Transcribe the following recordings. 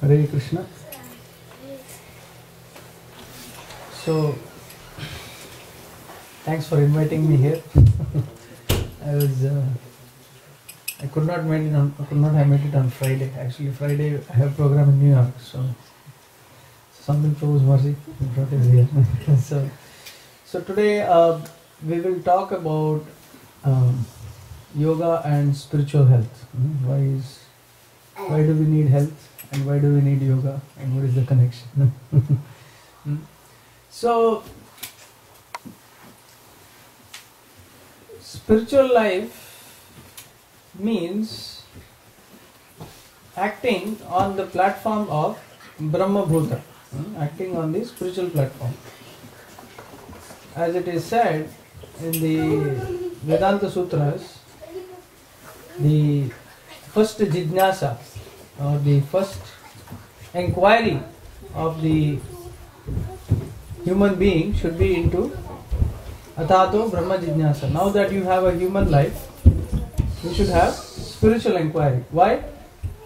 Hare Krishna. So, thanks for inviting me here. I could not have made it on Friday. Actually, Friday I have a program in New York, so something proves mercy. Brought us here. so today we will talk about yoga and spiritual health. Why do we need health, and why do we need yoga, and what is the connection? So, spiritual life means acting on the platform of Brahma Bhuta, acting on the spiritual platform. As it is said in the Vedanta Sutras, the first jidnasa, or the first inquiry of the human being should be into Atato Brahma Jidnyasa. Now that you have a human life, you should have spiritual inquiry. Why?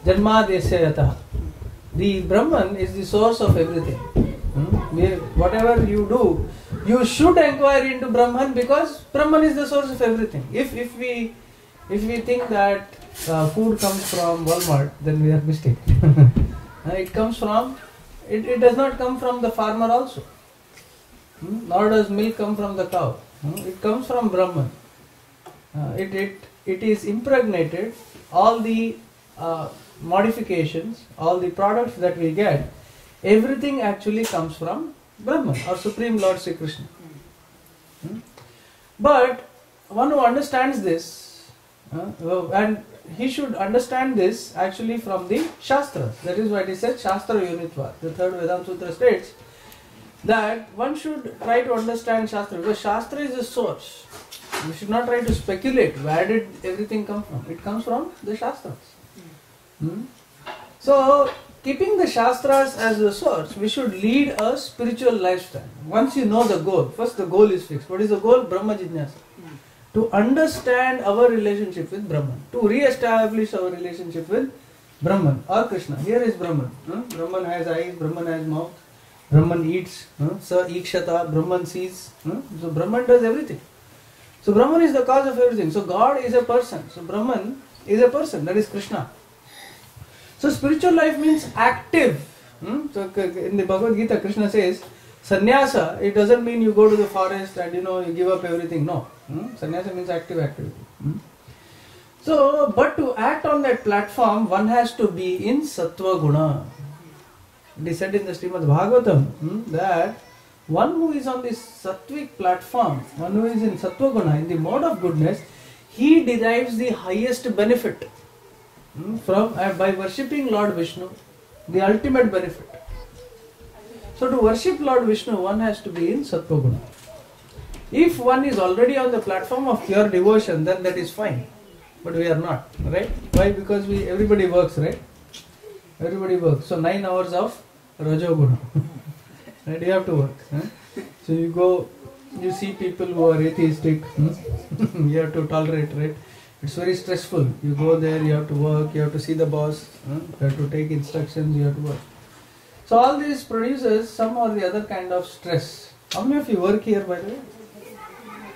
Janmadesya yatah. The Brahman is the source of everything. Whatever you do, you should inquire into Brahman, because Brahman is the source of everything. If we think that food comes from Walmart, then we are mistaken. It does not come from the farmer also. Nor does milk come from the cow. It comes from Brahman. It is impregnated. All the modifications, all the products that we get, everything actually comes from Brahman, or Supreme Lord Sri Krishna. But one who understands this, and he should understand this actually from the Shastras. That is why it is said Shastra Unitva. The third Vedanta Sutra states that one should try to understand Shastra, because Shastra is the source. We should not try to speculate where did everything come from. It comes from the Shastras. So, keeping the Shastras as the source, we should lead a spiritual lifestyle. Once you know the goal, first the goal is fixed. What is the goal? Brahma Jidnyasa. To understand our relationship with Brahman, to re-establish our relationship with Brahman or Krishna. Here is Brahman. Brahman has eyes, Brahman has mouth, Brahman eats, Sa Ikshata, Brahman sees. So Brahman does everything. So Brahman is the cause of everything. So God is a person. So Brahman is a person, that is Krishna. So spiritual life means active. So in the Bhagavad Gita, Krishna says, Sannyasa, it doesn't mean you go to the forest and you give up everything. No. Sannyasa means active activity. So, but to act on that platform, one has to be in Sattva Guna. It is said in the Srimad Bhagavatam that one who is on this Sattvic platform, one who is in Sattva Guna, in the mode of goodness, he derives the highest benefit from by worshipping Lord Vishnu, the ultimate benefit. So to worship Lord Vishnu, one has to be in Sattva Guna. If one is already on the platform of pure devotion, then that is fine. But we are not, right? Why? Because everybody works, right? Everybody works. So 9 hours of Rajo Guna. Right? You have to work. So you go, you see people who are atheistic, you have to tolerate, right? It's very stressful. You go there, you have to work, you have to see the boss, you have to take instructions, you have to work. So all this produces some or the other kind of stress. How many of you work here, by the way?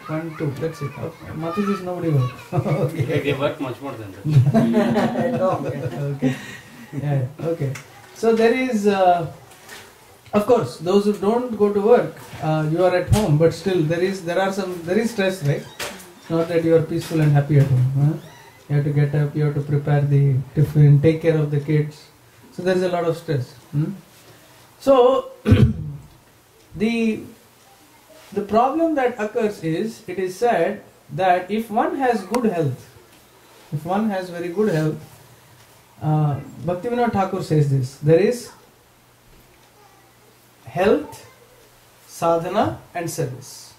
1, 2, that's it. Okay. Mataji's nobody works. Okay. They work much more than that. Okay. Yeah, okay. So there is, of course, those who don't go to work, you are at home, but still there is stress, right? It's not that you are peaceful and happy at home. You have to get up, you have to prepare the tiffin, take care of the kids. So there is a lot of stress. So the problem that occurs is, it is said that if one has good health, if one has very good health, Bhaktivinoda Thakur says this, there is health, sadhana and service.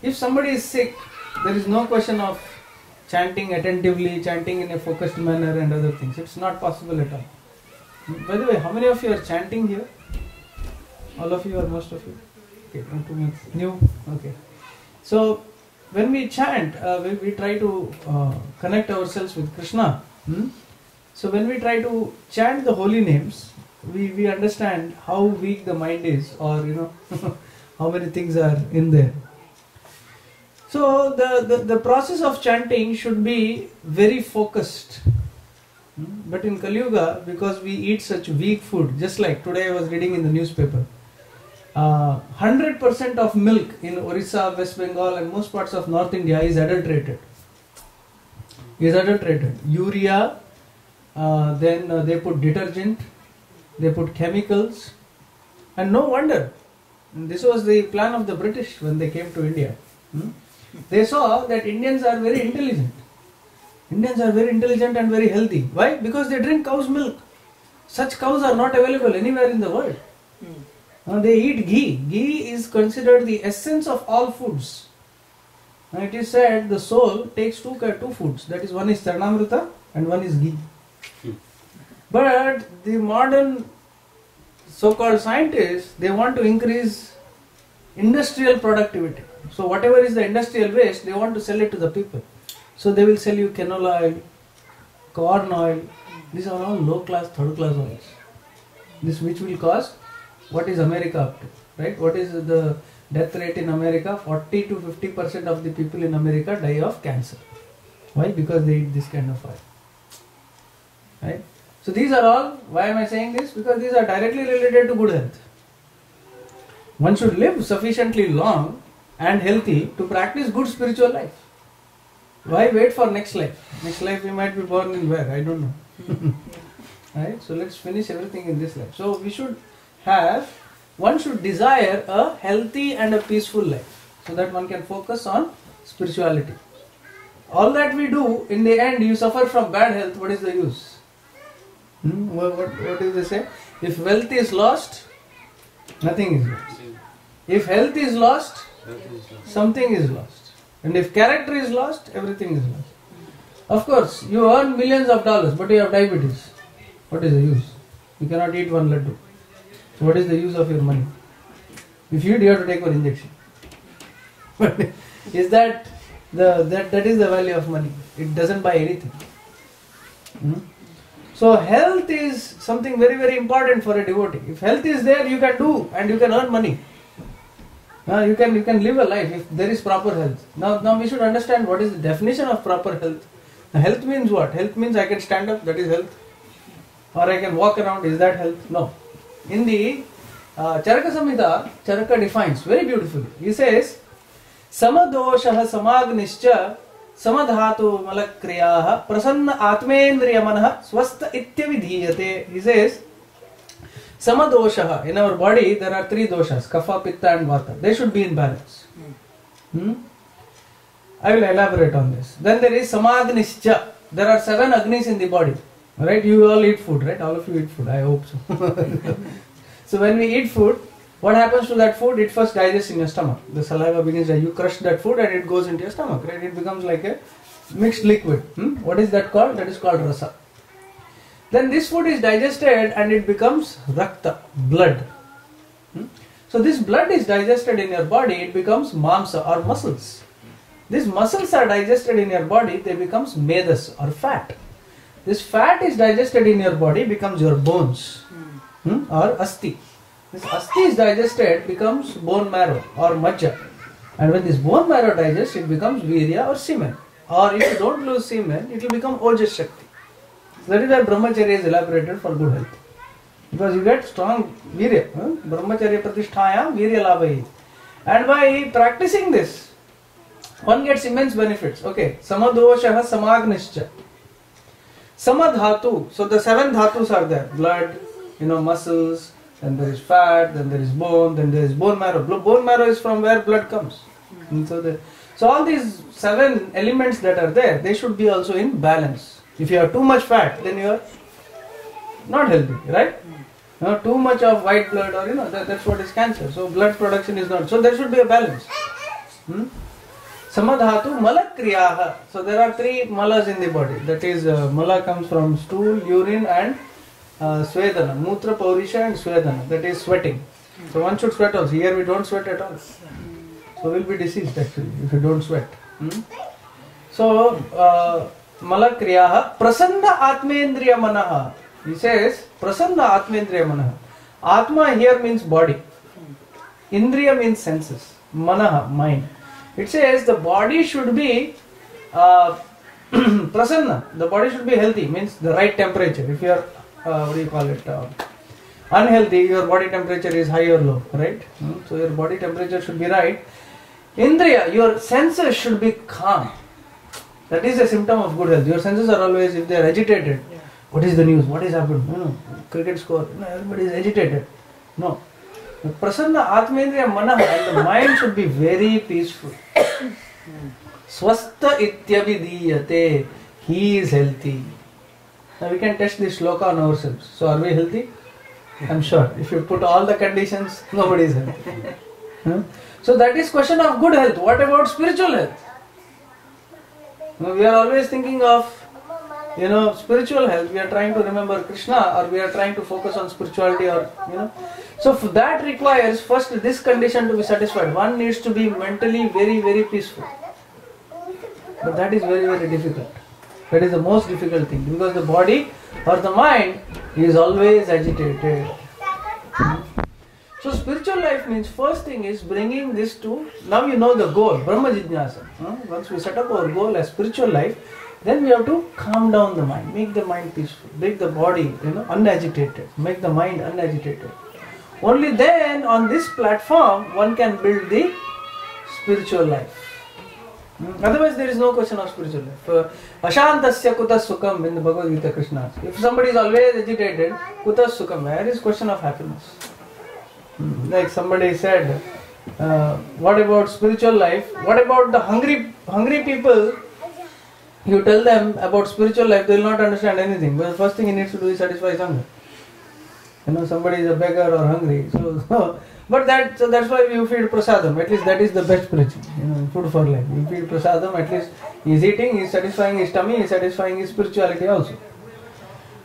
If somebody is sick, there is no question of chanting attentively, chanting in a focused manner and other things. It's not possible at all. By the way, how many of you are chanting here? All of you or most of you? Okay, not too much. New? Okay. So, when we chant, we try to connect ourselves with Krishna. So when we try to chant the holy names, we understand how weak the mind is, or how many things are in there. So the process of chanting should be very focused. But in Kali Yuga, because we eat such weak food, just like today I was reading in the newspaper, 100% of milk in Orissa, West Bengal and most parts of North India is adulterated. Urea, then they put detergent, they put chemicals, and no wonder. This was the plan of the British when they came to India. They saw that Indians are very intelligent. Indians are very intelligent and very healthy. Why? Because they drink cow's milk. Such cows are not available anywhere in the world. They eat ghee. Ghee is considered the essence of all foods. It is said the soul takes two foods. That is, one is Charnamrita and one is ghee. But the modern so-called scientists, they want to increase industrial productivity. So whatever is the industrial waste, they want to sell it to the people. So they will sell you canola oil, corn oil. These are all low-class, third-class oils. This which will cause, what is America up to, right? What is the death rate in America? 40 to 50% of the people in America die of cancer. Why? Because they eat this kind of oil. Right? So these are all, why am I saying this? Because these are directly related to good health. One should live sufficiently long and healthy to practice good spiritual life. Why wait for next life? Next life we might be born in where? I don't know. Right? So let's finish everything in this life. So one should desire a healthy and a peaceful life, so that one can focus on spirituality. All that we do, in the end you suffer from bad health, what is the use? What do they say? If wealth is lost, nothing is lost. If health is lost, something is lost. And if character is lost, everything is lost. Of course, you earn millions of dollars, but you have diabetes. What is the use? You cannot eat one laddu. So what is the use of your money? If you eat, you have to take one injection. Is that is the value of money? It doesn't buy anything. So health is something very, very important for a devotee. If health is there, you can do and you can earn money. You can live a life if there is proper health. Now we should understand what is the definition of proper health. Now, health means what? Health means I can stand up, that is health. Or I can walk around, is that health? No. In the Charaka Samhita, Charaka defines very beautifully. He says, Samadoshaha samagnischa samadhatu malakriyaha prasanna atmendriya manah swastha ityavidhiyate. He says, Samadoshaha, in our body there are three doshas, kapha, pitta and vata. They should be in balance. I will elaborate on this. Then there is samagnischa. There are 7 agnis in the body. Right? You all eat food, right? All of you eat food. I hope so. So when we eat food, what happens to that food? It first digests in your stomach. The saliva begins, you crush that food and it goes into your stomach. Right? It becomes like a mixed liquid. What is that called? That is called rasa. Then this food is digested and it becomes rakta, blood. So this blood is digested in your body, it becomes mamsa or muscles. These muscles are digested in your body, they becomes medas or fat. This fat is digested in your body, becomes your bones or asti. This asti is digested, becomes bone marrow or majja. And when this bone marrow digests, it becomes virya or semen. Or if you don't lose semen, it will become ojas shakti. That is why brahmacharya is elaborated for good health. Because you get strong virya. Brahmacharya pratisthaya virya labhayi. And by practicing this, one gets immense benefits. Okay, samadoshaha samagnischa. Samadhatu. So the 7 dhatus are there. Blood, muscles, then there is fat, then there is bone, then there is bone marrow. Bone marrow is from where blood comes. So all these 7 elements that are there, they should be also in balance. If you have too much fat, then you are not healthy, right? Too much of white blood or that's what is cancer. So blood production is not. So there should be a balance. Samadhatu malakriyaha. So there are 3 malas in the body. That is, mala comes from stool, urine and swedana. Mutra, paurisha and swedana. That is sweating. So one should sweat also. Here we don't sweat at all. So we'll be diseased actually if you don't sweat. So Malakriyaha prasanna atmendriya manaha. He says prasanna atmendriya manaha. Atma here means body. Indriya means senses. Manaha, mind. It says the body should be prasanna. The body should be healthy, means the right temperature. If you are, unhealthy, your body temperature is high or low, right? So your body temperature should be right. Indriya, your senses should be calm. That is a symptom of good health. Your senses are always, if they are agitated, what is the news? What is happening? Cricket score. Everybody is agitated. No. Prasanna Atmendriya Manaha, and the mind should be very peaceful. Swastha Ityabhidiyate. He is healthy. Now we can test this shloka on ourselves. So are we healthy? I'm sure. If you put all the conditions, nobody is healthy. So that is question of good health. What about spiritual health? Now we are always thinking of, spiritual health. We are trying to remember Krishna, or we are trying to focus on spirituality, or So for that requires first this condition to be satisfied. One needs to be mentally very, very peaceful. But that is very, very difficult. That is the most difficult thing, because the body or the mind is always agitated. So spiritual life means first thing is bringing this to, now you know the goal, Brahma Jijnasa. Once we set up our goal as spiritual life, then we have to calm down the mind, make the mind peaceful, make the body unagitated, make the mind unagitated. Only then on this platform one can build the spiritual life. Otherwise there is no question of spiritual life. Ashantasya kutas sukham in the Bhagavad Gita Krishna. If somebody is always agitated, kutas sukham, where is question of happiness? Like somebody said, what about spiritual life? What about the hungry people? You tell them about spiritual life, they will not understand anything. But the first thing he needs to do is satisfy his hunger. Somebody is a beggar or hungry. But that's why you feed prasadam. At least that is the best preaching. Food for life. You feed prasadam. At least he is eating, he is satisfying his tummy, he is satisfying his spirituality also.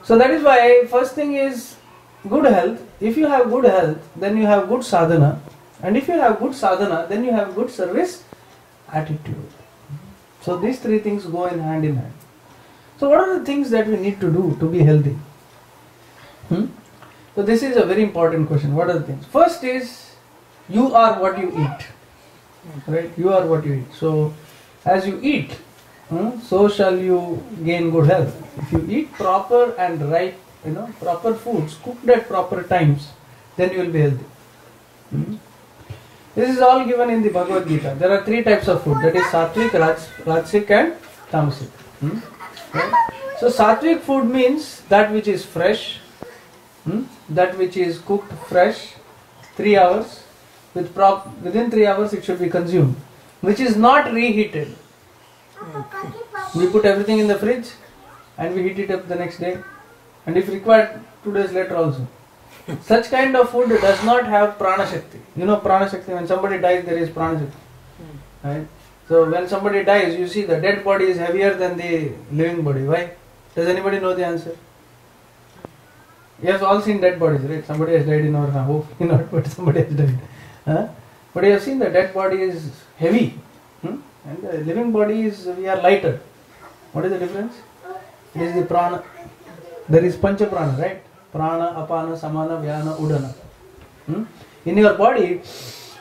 So that is why first thing is good health. If you have good health, then you have good sadhana. And if you have good sadhana, then you have good service attitude. So these three things go in hand. So what are the things that we need to do to be healthy? So this is a very important question. What are the things? First is, you are what you eat. Right? You are what you eat. So as you eat, so shall you gain good health. If you eat proper and right, proper foods, cooked at proper times, then you will be healthy. This is all given in the Bhagavad Gita. There are three types of food. That is Sattvic, Rajasic and Tamasic. Right? So Sattvic food means that which is fresh, that which is cooked fresh, 3 hours. Within 3 hours it should be consumed. Which is not reheated. We put everything in the fridge and we heat it up the next day. And if required, 2 days later also. Such kind of food does not have prana shakti. Prana shakti, when somebody dies, there is prana shakti. Right? So when somebody dies, you see the dead body is heavier than the living body. Why? Does anybody know the answer? You have all seen dead bodies, right? Somebody has died in our house. Hopefully not, but somebody has died. But you have seen the dead body is heavy. And the living body is, we are lighter. What is the difference? It is the prana. There is pancha prana, right? Prana, apana, samana, vyana, udana. In your body,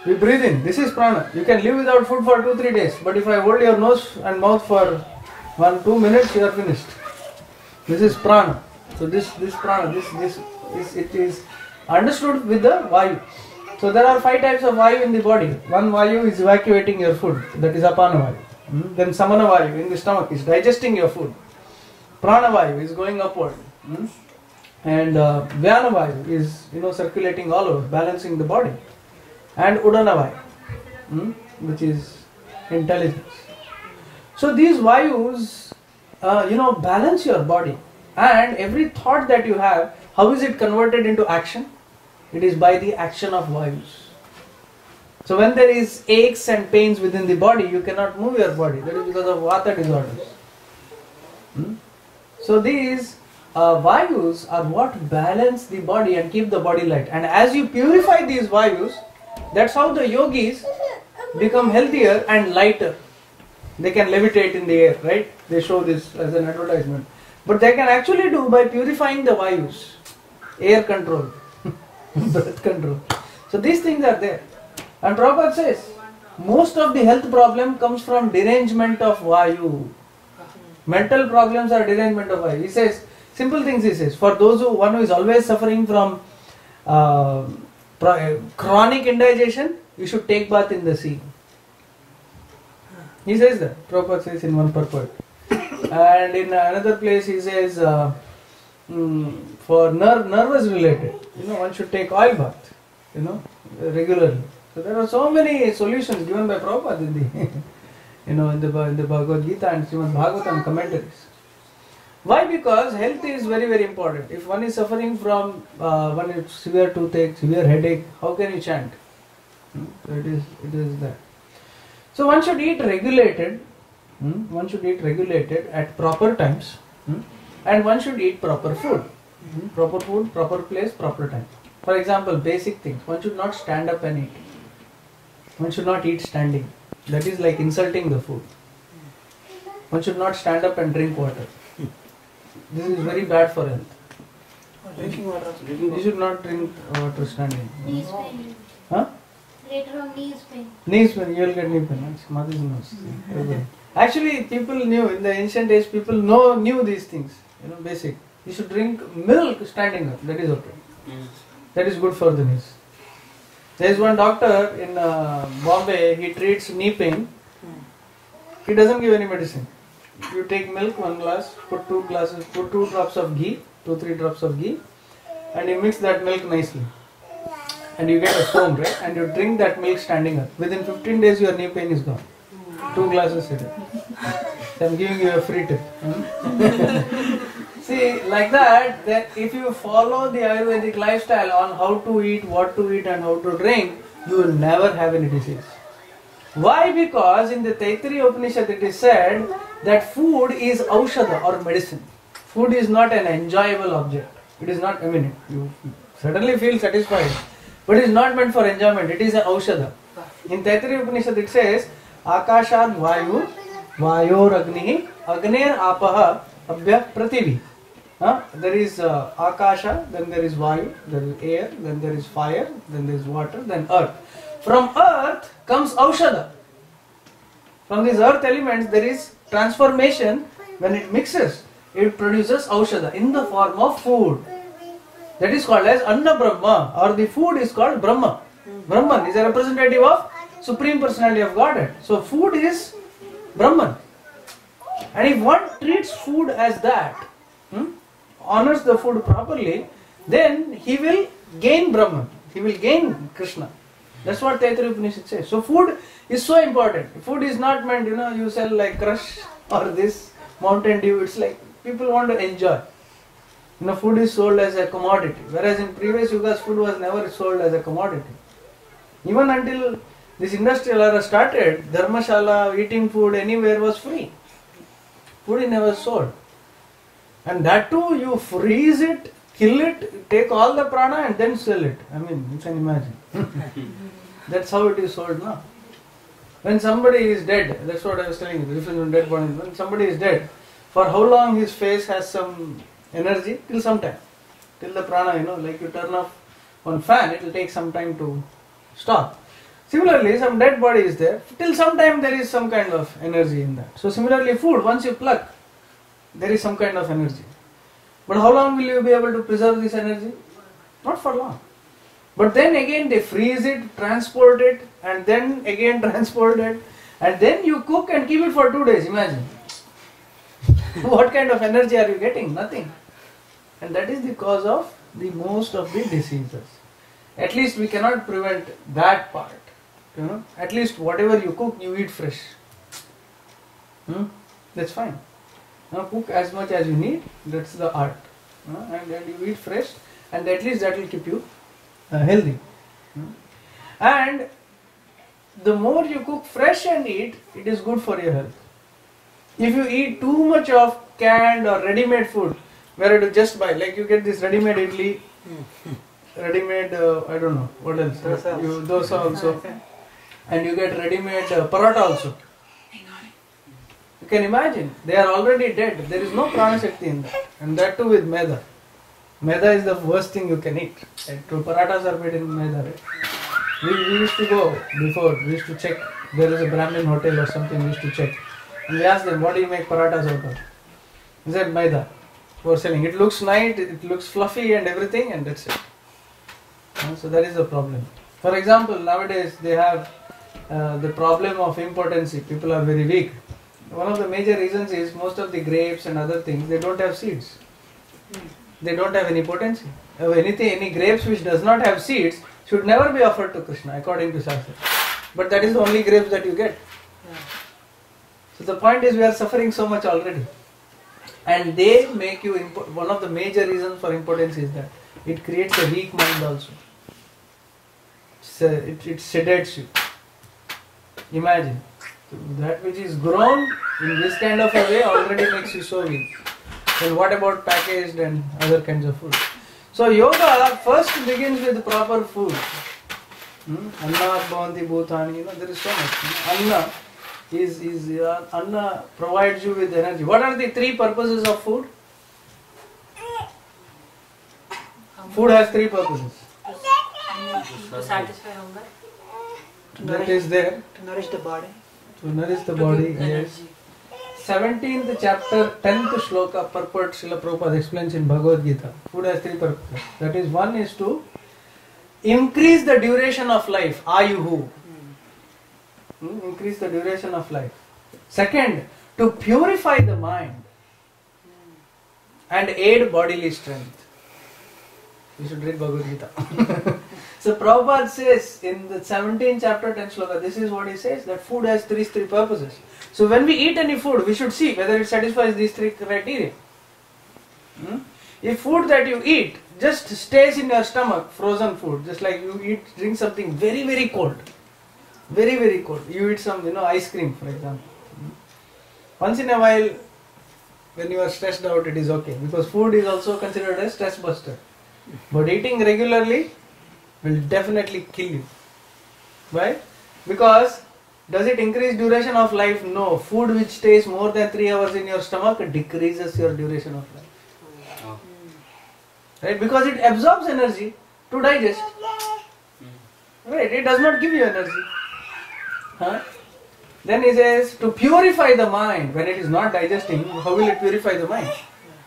we breathe in. This is prana. You can live without food for 2-3 days. But if I hold your nose and mouth for 1-2 minutes, you are finished. This is prana. So this prana, it is understood with the vayu. So there are 5 types of vayu in the body. One vayu is evacuating your food. That is apana vayu. Then samana vayu in the stomach is digesting your food. Prana vayu is going upward. And vyana vayu is circulating all over, balancing the body. And udana vayu, which is intelligence. So these vayus, balance your body. And every thought that you have, how is it converted into action? It is by the action of vayus. So when there is aches and pains within the body, you cannot move your body. That is because of vata disorders. So these vayus are what balance the body and keep the body light. And as you purify these vayus, that's how the yogis become healthier and lighter. They can levitate in the air, right? They show this as an advertisement. But they can actually do by purifying the vayus, air control, breath control. So these things are there. And Prabhupada says, most of the health problem comes from derangement of vayu. Mental problems are derangement of vayu. He says, simple things he says, for those one who is always suffering from chronic indigestion, you should take bath in the sea. He says that. Prabhupada says in one purport. And in another place he says, for nervous related, one should take oil bath, regularly. So there are so many solutions given by Prabhupada in the, in the Bhagavad Gita and Srimad Bhagavatam commentaries. Why? Because health is very, very important. If one is suffering from one is severe toothache, severe headache, how can you chant? So it is that. So one should eat regulated. One should eat regulated at proper times, and one should eat proper food. Proper food, proper place, proper time. For example, basic things. One should not stand up and eat. One should not eat standing. That is like insulting the food. One should not stand up and drink water. This is very bad for health. Drinking water. You should not drink water standing. Knees pain. Huh? Later on knees pain. Knees pain, you will get knee pain. Mother's nose. Actually, people knew, in the ancient days, people knew these things. Basic. You should drink milk standing up. That is okay. That is good for the knees. There is one doctor in Bombay, he treats knee pain. He doesn't give any medicine. You take milk, 1 glass, put 2 drops of ghee, 2-3 drops of ghee, and you mix that milk nicely. And you get a foam, right? And you drink that milk standing up. Within 15 days, your knee pain is gone. 2 glasses a day. So I'm giving you a free tip. See, like that if you follow the Ayurvedic lifestyle on how to eat, what to eat and how to drink, you will never have any disease. Why? Because in the Taittiriya Upanishad it is said that food is aushadha or medicine. Food is not an enjoyable object. It is not, you certainly feel satisfied, but it is not meant for enjoyment. It is an aushadha. In Taittiriya Upanishad it says, Akashad Vayu, Vayor Agnihi, Agner Apaha, Abhya Prativi. There is Akasha, then there is Vayu, there is air, then there is fire, then there is water, then earth. From earth comes Aushadha. From these earth elements there is transformation. When it mixes, it produces Aushadha in the form of food. That is called as Anna Brahma, or the food is called Brahma. Brahman is a representative of Supreme Personality of Godhead. So food is Brahman. And if one treats food as that, honors the food properly, then he will gain Brahman. He will gain Krishna. That's what Taittiriya Upanishad says. So food is so important. Food is not meant, you sell like Crush or this Mountain Dew. It's like people want to enjoy. Food is sold as a commodity. Whereas in previous yugas, food was never sold as a commodity. Even until this industrial era started, dharmashala, eating food anywhere was free. Food is never sold. And that too, you freeze it, kill it, take all the prana and then sell it. You can imagine. That's how it is sold now. When somebody is dead, that's what I was telling you, the difference between dead body. When somebody is dead, for how long his face has some energy? Till some time. Till the prana, like you turn off one fan, it will take some time to stop. Similarly, some dead body is there. Till some time there is some kind of energy in that. So similarly, food, once you pluck, there is some kind of energy. But how long will you be able to preserve this energy? Not for long. But then again they freeze it, transport it, and then again transport it, and then you cook and keep it for 2 days. Imagine. What kind of energy are you getting? Nothing. And that is the cause of the most of the diseases. At least we cannot prevent that part. At least whatever you cook, you eat fresh. That's fine. Cook as much as you need. That's the art. And then you eat fresh, and at least that will keep you healthy. And the more you cook fresh and eat, it is good for your health. If you eat too much of canned or ready-made food, where you just buy, like you get this ready-made idli, ready-made, I don't know, what else? Dosa also. And you get ready-made paratha also. You can imagine, they are already dead. There is no prana shakti in that. And that too with maida. Maida is the worst thing you can eat. Like, parathas are made in maida, right? We used to go before, we used to check. There is a Brahmin hotel or something, we used to check. And we asked them, what do you make parathas out of? They said, maida. For selling. It looks nice, it looks fluffy and everything, and that's it. So that is the problem. For example, nowadays they have the problem of impotency. People are very weak. One of the major reasons is most of the grapes and other things, they don't have seeds. They don't have any potency. Any grapes which does not have seeds should never be offered to Krishna according to Shastra. But that is the only grapes that you get. So the point is, we are suffering so much already. And they make you, one of the major reasons for impotence is that it creates a weak mind also. So it sedates you. Imagine, that which is grown in this kind of a way already makes you so weak. Then what about packaged and other kinds of food? So yoga first begins with proper food. Anna bhavanti bhutani, there is so much. Anna provides you with energy. What are the three purposes of food? Food has three purposes. To satisfy hunger. That is there. To nourish the body. To nourish the body, yes. 17th chapter, 10th shloka, purport Srila Prabhupada explains in Bhagavad Gita. Food has three purposes. That is, one is to increase the duration of life, ayuhu. Increase the duration of life. Second, to purify the mind and aid bodily strength. We should read Bhagavad Gita. So Prabhupada says in the 17th chapter 10th shloka, this is what he says, that food has three purposes. So when we eat any food, we should see whether it satisfies these three criteria. If food that you eat just stays in your stomach, frozen food, just like you drink something very, very cold. Very, very cold. You eat some, ice cream, for example. Once in a while, when you are stressed out, it is okay. Because food is also considered a stress buster. But eating regularly will definitely kill you. Why? Because does it increase duration of life? No. Food which stays more than 3 hours in your stomach decreases your duration of life. Right? Because it absorbs energy to digest. Right? It does not give you energy. Then he says, to purify the mind, when it is not digesting, how will it purify the mind?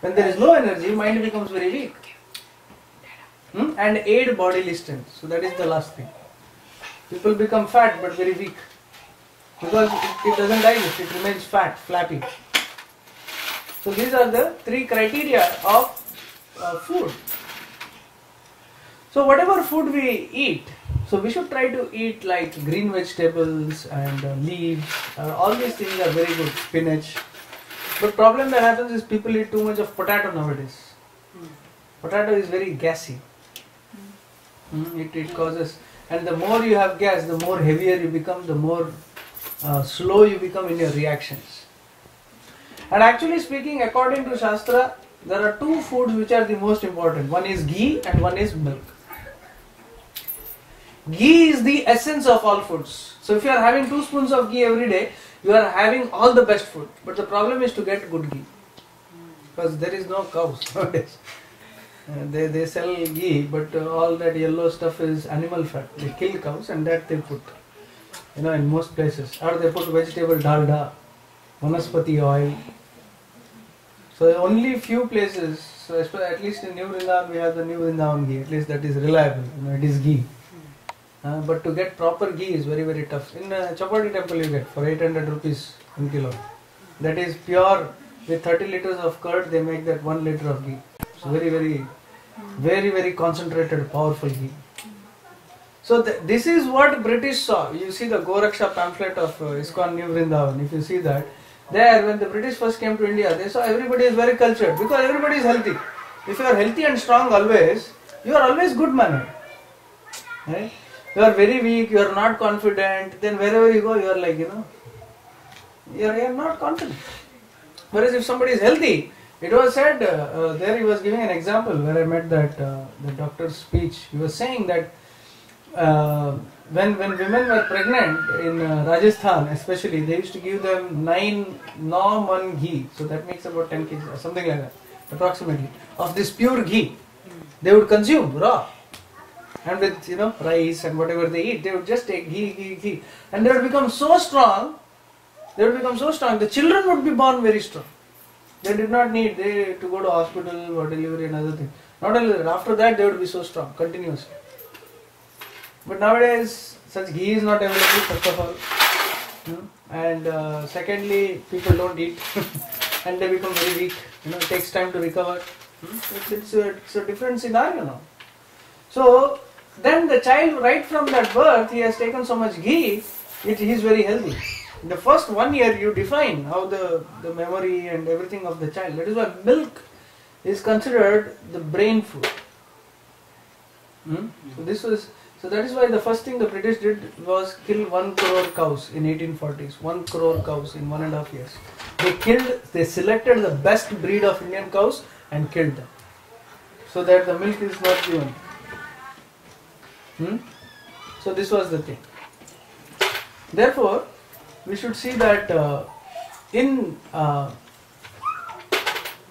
When there is no energy, mind becomes very weak. And aid bodily strength. So that is the last thing. People become fat but very weak. Because it doesn't digest, it remains fat, flappy. So these are the three criteria of food. So whatever food we eat, so we should try to eat like green vegetables and leaves. All these things are very good. Spinach. But problem that happens is people eat too much of potato nowadays. Potato is very gassy. It causes, and the more you have gas, the more heavier you become, the more slow you become in your reactions. And actually speaking, according to Shastra, there are two foods which are the most important. One is ghee and one is milk. Ghee is the essence of all foods. So if you are having 2 spoons of ghee every day, you are having all the best food. But the problem is to get good ghee. Because there is no cows nowadays. They sell ghee, but all that yellow stuff is animal fat. They kill cows and that they put, in most places. Or they put vegetable dalda, vanaspati oil. So only few places, so at least in New Vrindavan we have the New Vrindavan ghee. At least that is reliable. It is ghee. But to get proper ghee is very, very tough. In Chapati temple you get for 800 rupees in kilo. That is pure. With 30 liters of curd, they make that 1 liter of ghee. So very, very concentrated, powerful ghee. So this is what British saw. You see the Goraksha pamphlet of ISKCON New Vrindavan. If you see that, there when the British first came to India, they saw everybody is very cultured because everybody is healthy. If you are healthy and strong always, you are always good mannered. Right? You are very weak, you are not confident, then wherever you go, you are like, you are not confident. Whereas if somebody is healthy, it was said, there he was giving an example where I met that the doctor's speech. He was saying that when women were pregnant in Rajasthan, especially, they used to give them 9 non ghee, so that makes about 10 kg or something like that, approximately, of this pure ghee. They would consume raw, and with rice and whatever they eat, they would just take ghee, and they would become so strong. The children would be born very strong. They did not need to go to hospital or delivery and other things. Not only that, after that they would be so strong continuously. But nowadays such ghee is not available, first of all, and secondly, people don't eat and they become very weak. It takes time to recover. It's a different scenario now. So then the child, right from that birth, he has taken so much ghee, he is very healthy. In the first 1 year, you define how the memory and everything of the child. That is why milk is considered the brain food. So that is why the first thing the British did was kill 1 crore cows in 1840s. 1 crore cows in 1.5 years. They selected the best breed of Indian cows and killed them, so that the milk is not given. So this was the thing. Therefore, we should see that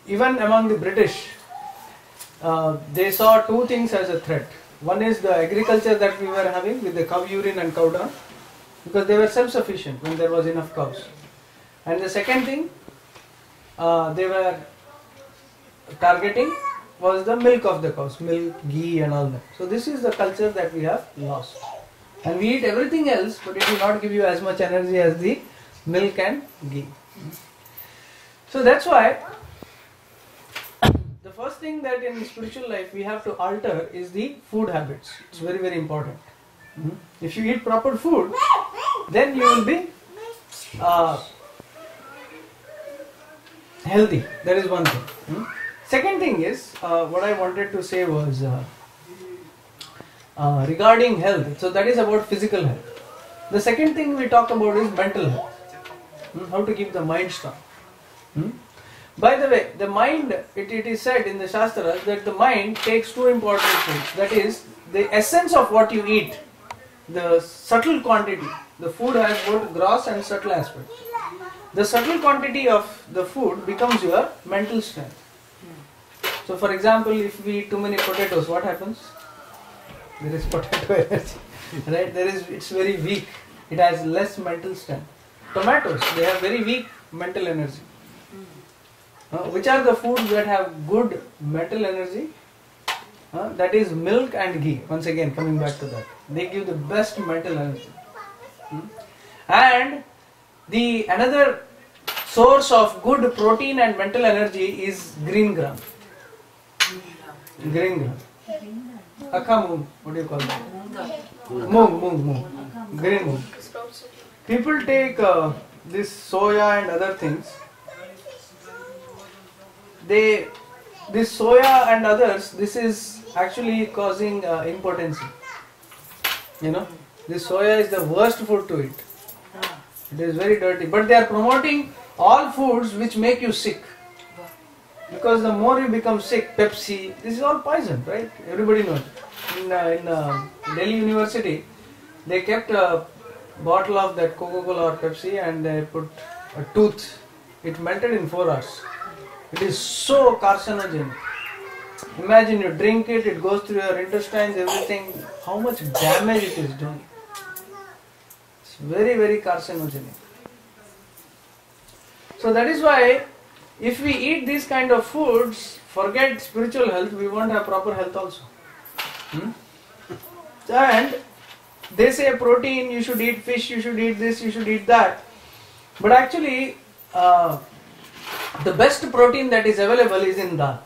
even among the British, they saw 2 things as a threat. One is the agriculture that we were having with the cow urine and cow dung, because they were self-sufficient when there was enough cows. And the second thing they were targeting was the milk of the cows, milk, ghee and all that. So this is the culture that we have lost. And we eat everything else, but it will not give you as much energy as the milk and ghee. So that's why the first thing that in spiritual life we have to alter is the food habits. It's very, very important. If you eat proper food, then you will be healthy. That is one thing. Second thing is, what I wanted to say was regarding health. So that is about physical health. The second thing we talk about is mental health. How to keep the mind strong. By the way, the mind, it is said in the Shastras that the mind takes 2 important things. That is, the essence of what you eat, the subtle quantity. The food has both gross and subtle aspects. The subtle quantity of the food becomes your mental strength. So for example, if we eat too many potatoes, what happens? There is potato energy, right? It's very weak. It has less mental strength. Tomatoes, they have very weak mental energy. Which are the foods that have good mental energy? That is milk and ghee. Once again, coming back to that, they give the best mental energy. And another source of good protein and mental energy is green gram. Green gram. Akha moong. What do you call that? Moong. Green moong. People take this soya and other things. This soya and others, this is actually causing impotency. This soya is the worst food to eat. It is very dirty. But they are promoting all foods which make you sick. Because the more you become sick, Pepsi, this is all poison, right? Everybody knows. In Delhi University, they kept a bottle of that Coca-Cola or Pepsi and they put a tooth. It melted in 4 hours. It is so carcinogenic. Imagine you drink it, it goes through your intestines, everything. How much damage it is doing. It's very, very carcinogenic. So that is why if we eat these kind of foods, forget spiritual health, we won't have proper health also. And they say protein, you should eat fish, you should eat this, you should eat that. But actually, the best protein that is available is in dal.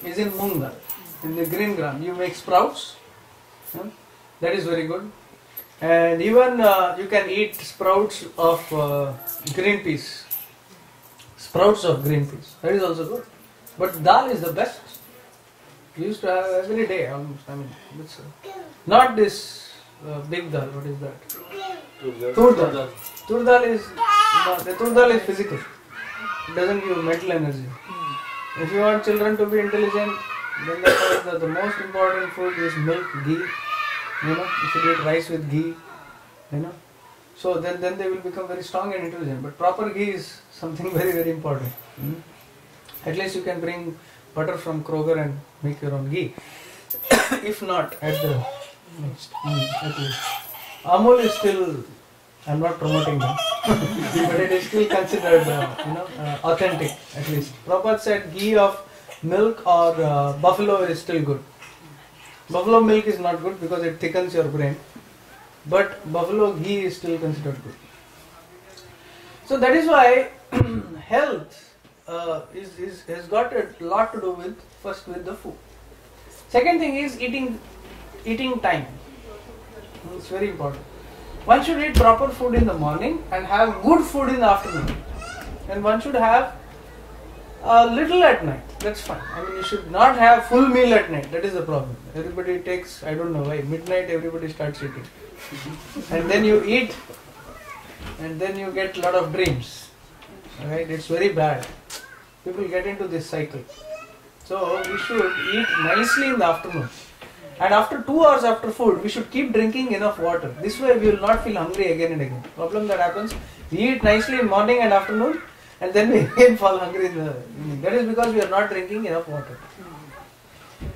Is in moong dal, in the green gram. You make sprouts. That is very good. And even you can eat sprouts of green peas. Sprouts of green peas. That is also good. But dal is the best. We used to have every day almost. It's not this big dal. What is that? Tur dal. Tur dal is the tur dal is physical. It doesn't give mental energy. If you want children to be intelligent, then the most important food is milk, ghee, You should eat rice with ghee. So then they will become very strong and intelligent. But proper ghee is something very, very important. At least you can bring butter from Kroger and make your own ghee. If not, at the next, at least. Amul is still, I'm not promoting them, but it is still considered, authentic at least. Prabhupada said ghee of milk or buffalo is still good. Buffalo milk is not good because it thickens your brain, but buffalo ghee is still considered good. So that is why health has got a lot to do with, first with the food. Second thing is eating time. It's very important. One should eat proper food in the morning and have good food in the afternoon. And one should have a little at night. That's fine. I mean, you should not have full meal at night. That is the problem. Everybody takes, I don't know why, midnight everybody starts eating. And then you eat and then you get a lot of dreams. Alright, it's very bad. People get into this cycle. So we should eat nicely in the afternoon. And after 2 hours after food, we should keep drinking enough water. This way we will not feel hungry again and again. Problem that happens, we eat nicely in morning and afternoon and then we again fall hungry in the evening. That is because we are not drinking enough water.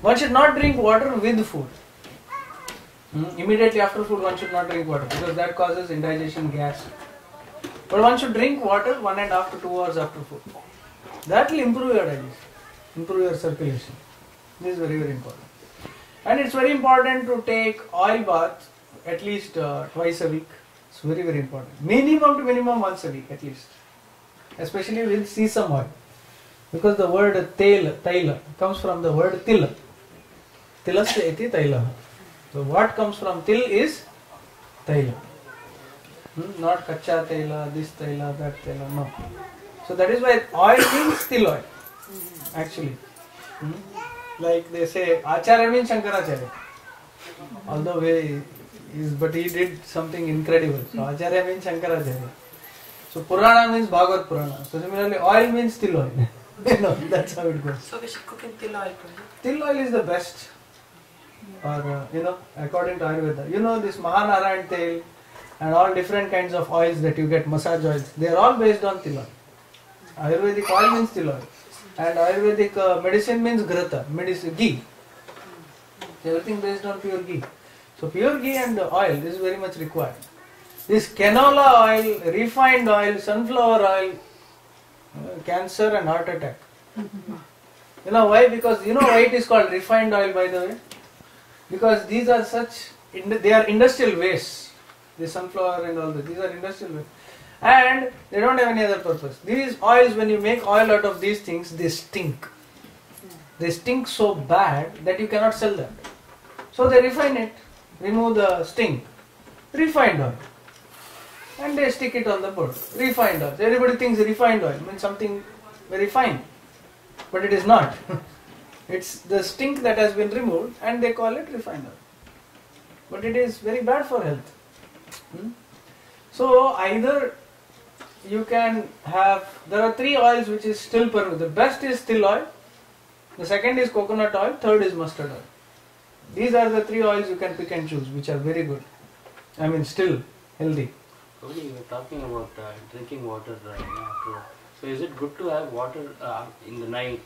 One should not drink water with food. Immediately after food one should not drink water because that causes indigestion, gas. But one should drink water 1.5 to 2 hours after food. That will improve your digestion, improve your circulation. This is very, very important. And it's very important to take oil bath at least twice a week. It's very, very important. Minimum to minimum once a week at least. Especially with sesame oil. Because the word taila comes from the word tila. Tilasya iti taila. So what comes from til is taila. Not kacha taila, this taila, that taila, no. So that is why oil means til oil. Actually. Like they say, Acharya means Shankaracharya. Although but he did something incredible. So Acharya means Shankaracharya. So Purana means Bhagavad Purana. So similarly, oil means til oil. That's how it goes. So we should cook in til oil. Til oil is the best. Or, according to Ayurveda. This Mahanarayan tail and all different kinds of oils that you get, massage oils, they are all based on til oil. Ayurvedic oil means til oil. And Ayurvedic medicine means grata, ghee. Everything based on pure ghee. So pure ghee and oil is very much required. This canola oil, refined oil, sunflower oil, cancer and heart attack. Why? Because why it is called refined oil, by the way? Because these are they are industrial wastes. The sunflower and all that, these are industrial wastes. And they don't have any other purpose. These oils, when you make oil out of these things, they stink. They stink so bad that you cannot sell that. So they refine it, remove the stink, refined oil. And they stick it on the board. Refined oil. Everybody thinks refined oil means something very fine. But it is not. It's the stink that has been removed and they call it refined oil. But it is very bad for health. So either you can have, there are 3 oils which is still permitted. The best is til oil, the second is coconut oil, third is mustard oil. These are the 3 oils you can pick and choose which are very good. I mean still healthy. You were talking about drinking water after. So is it good to have water in the night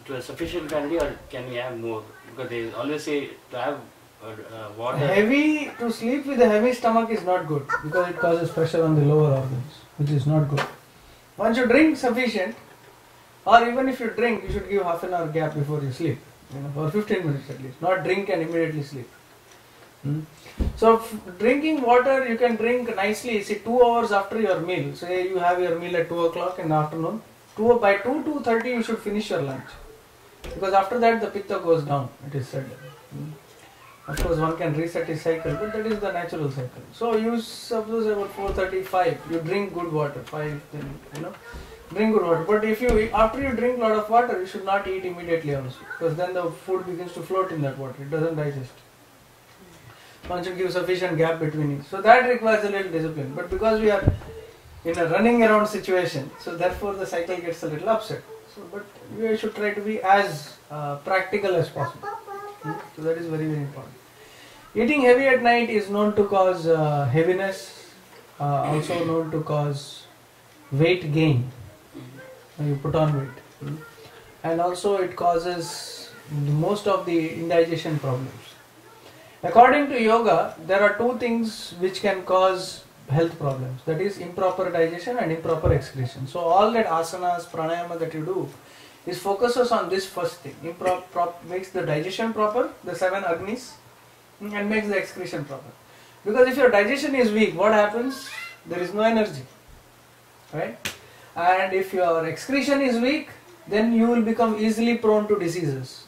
to a sufficient quantity or can we have more? Because they always say to have water. To sleep with a heavy stomach is not good because it causes pressure on the lower organs, which is not good. Once you drink sufficient, or even if you drink, you should give half an hour gap before you sleep, for 15 minutes at least. Not drink and immediately sleep. So drinking water, you can drink nicely, 2 hours after your meal. Say you have your meal at 2 o'clock in the afternoon. By 2:30 you should finish your lunch. Because after that the pitta goes down, it is said. Of course one can reset his cycle, but that is the natural cycle. So you suppose about 4:35, you drink good water, 5, then drink good water. But after you drink a lot of water, you should not eat immediately also. Because then the food begins to float in that water, it doesn't digest. One should give sufficient gap between it. So that requires a little discipline. But because we are in a running around situation, so therefore the cycle gets a little upset. But we should try to be as practical as possible. So that is very, very important. Eating heavy at night is known to cause heaviness, also known to cause weight gain. You put on weight. And also it causes most of the indigestion problems. According to yoga, there are two things which can cause health problems. That is improper digestion and improper excretion. So all that asanas, pranayama that you do is focuses on this first thing. Makes the digestion proper, the 7 agnis, and makes the excretion proper. Because if your digestion is weak, what happens? There is no energy. Right? And if your excretion is weak, then you will become easily prone to diseases.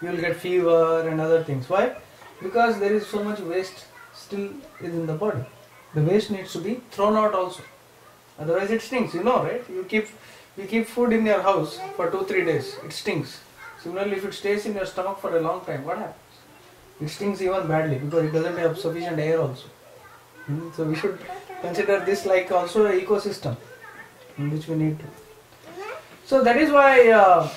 You will get fever and other things. Why? Because there is so much waste still in the body. The waste needs to be thrown out also. Otherwise it stinks, you know, right? You keep food in your house for 2-3 days, it stinks. Similarly, if it stays in your stomach for a long time, what happens? It stinks even badly because it doesn't have sufficient air also. So we should consider this like also an ecosystem in which we need to. So that is why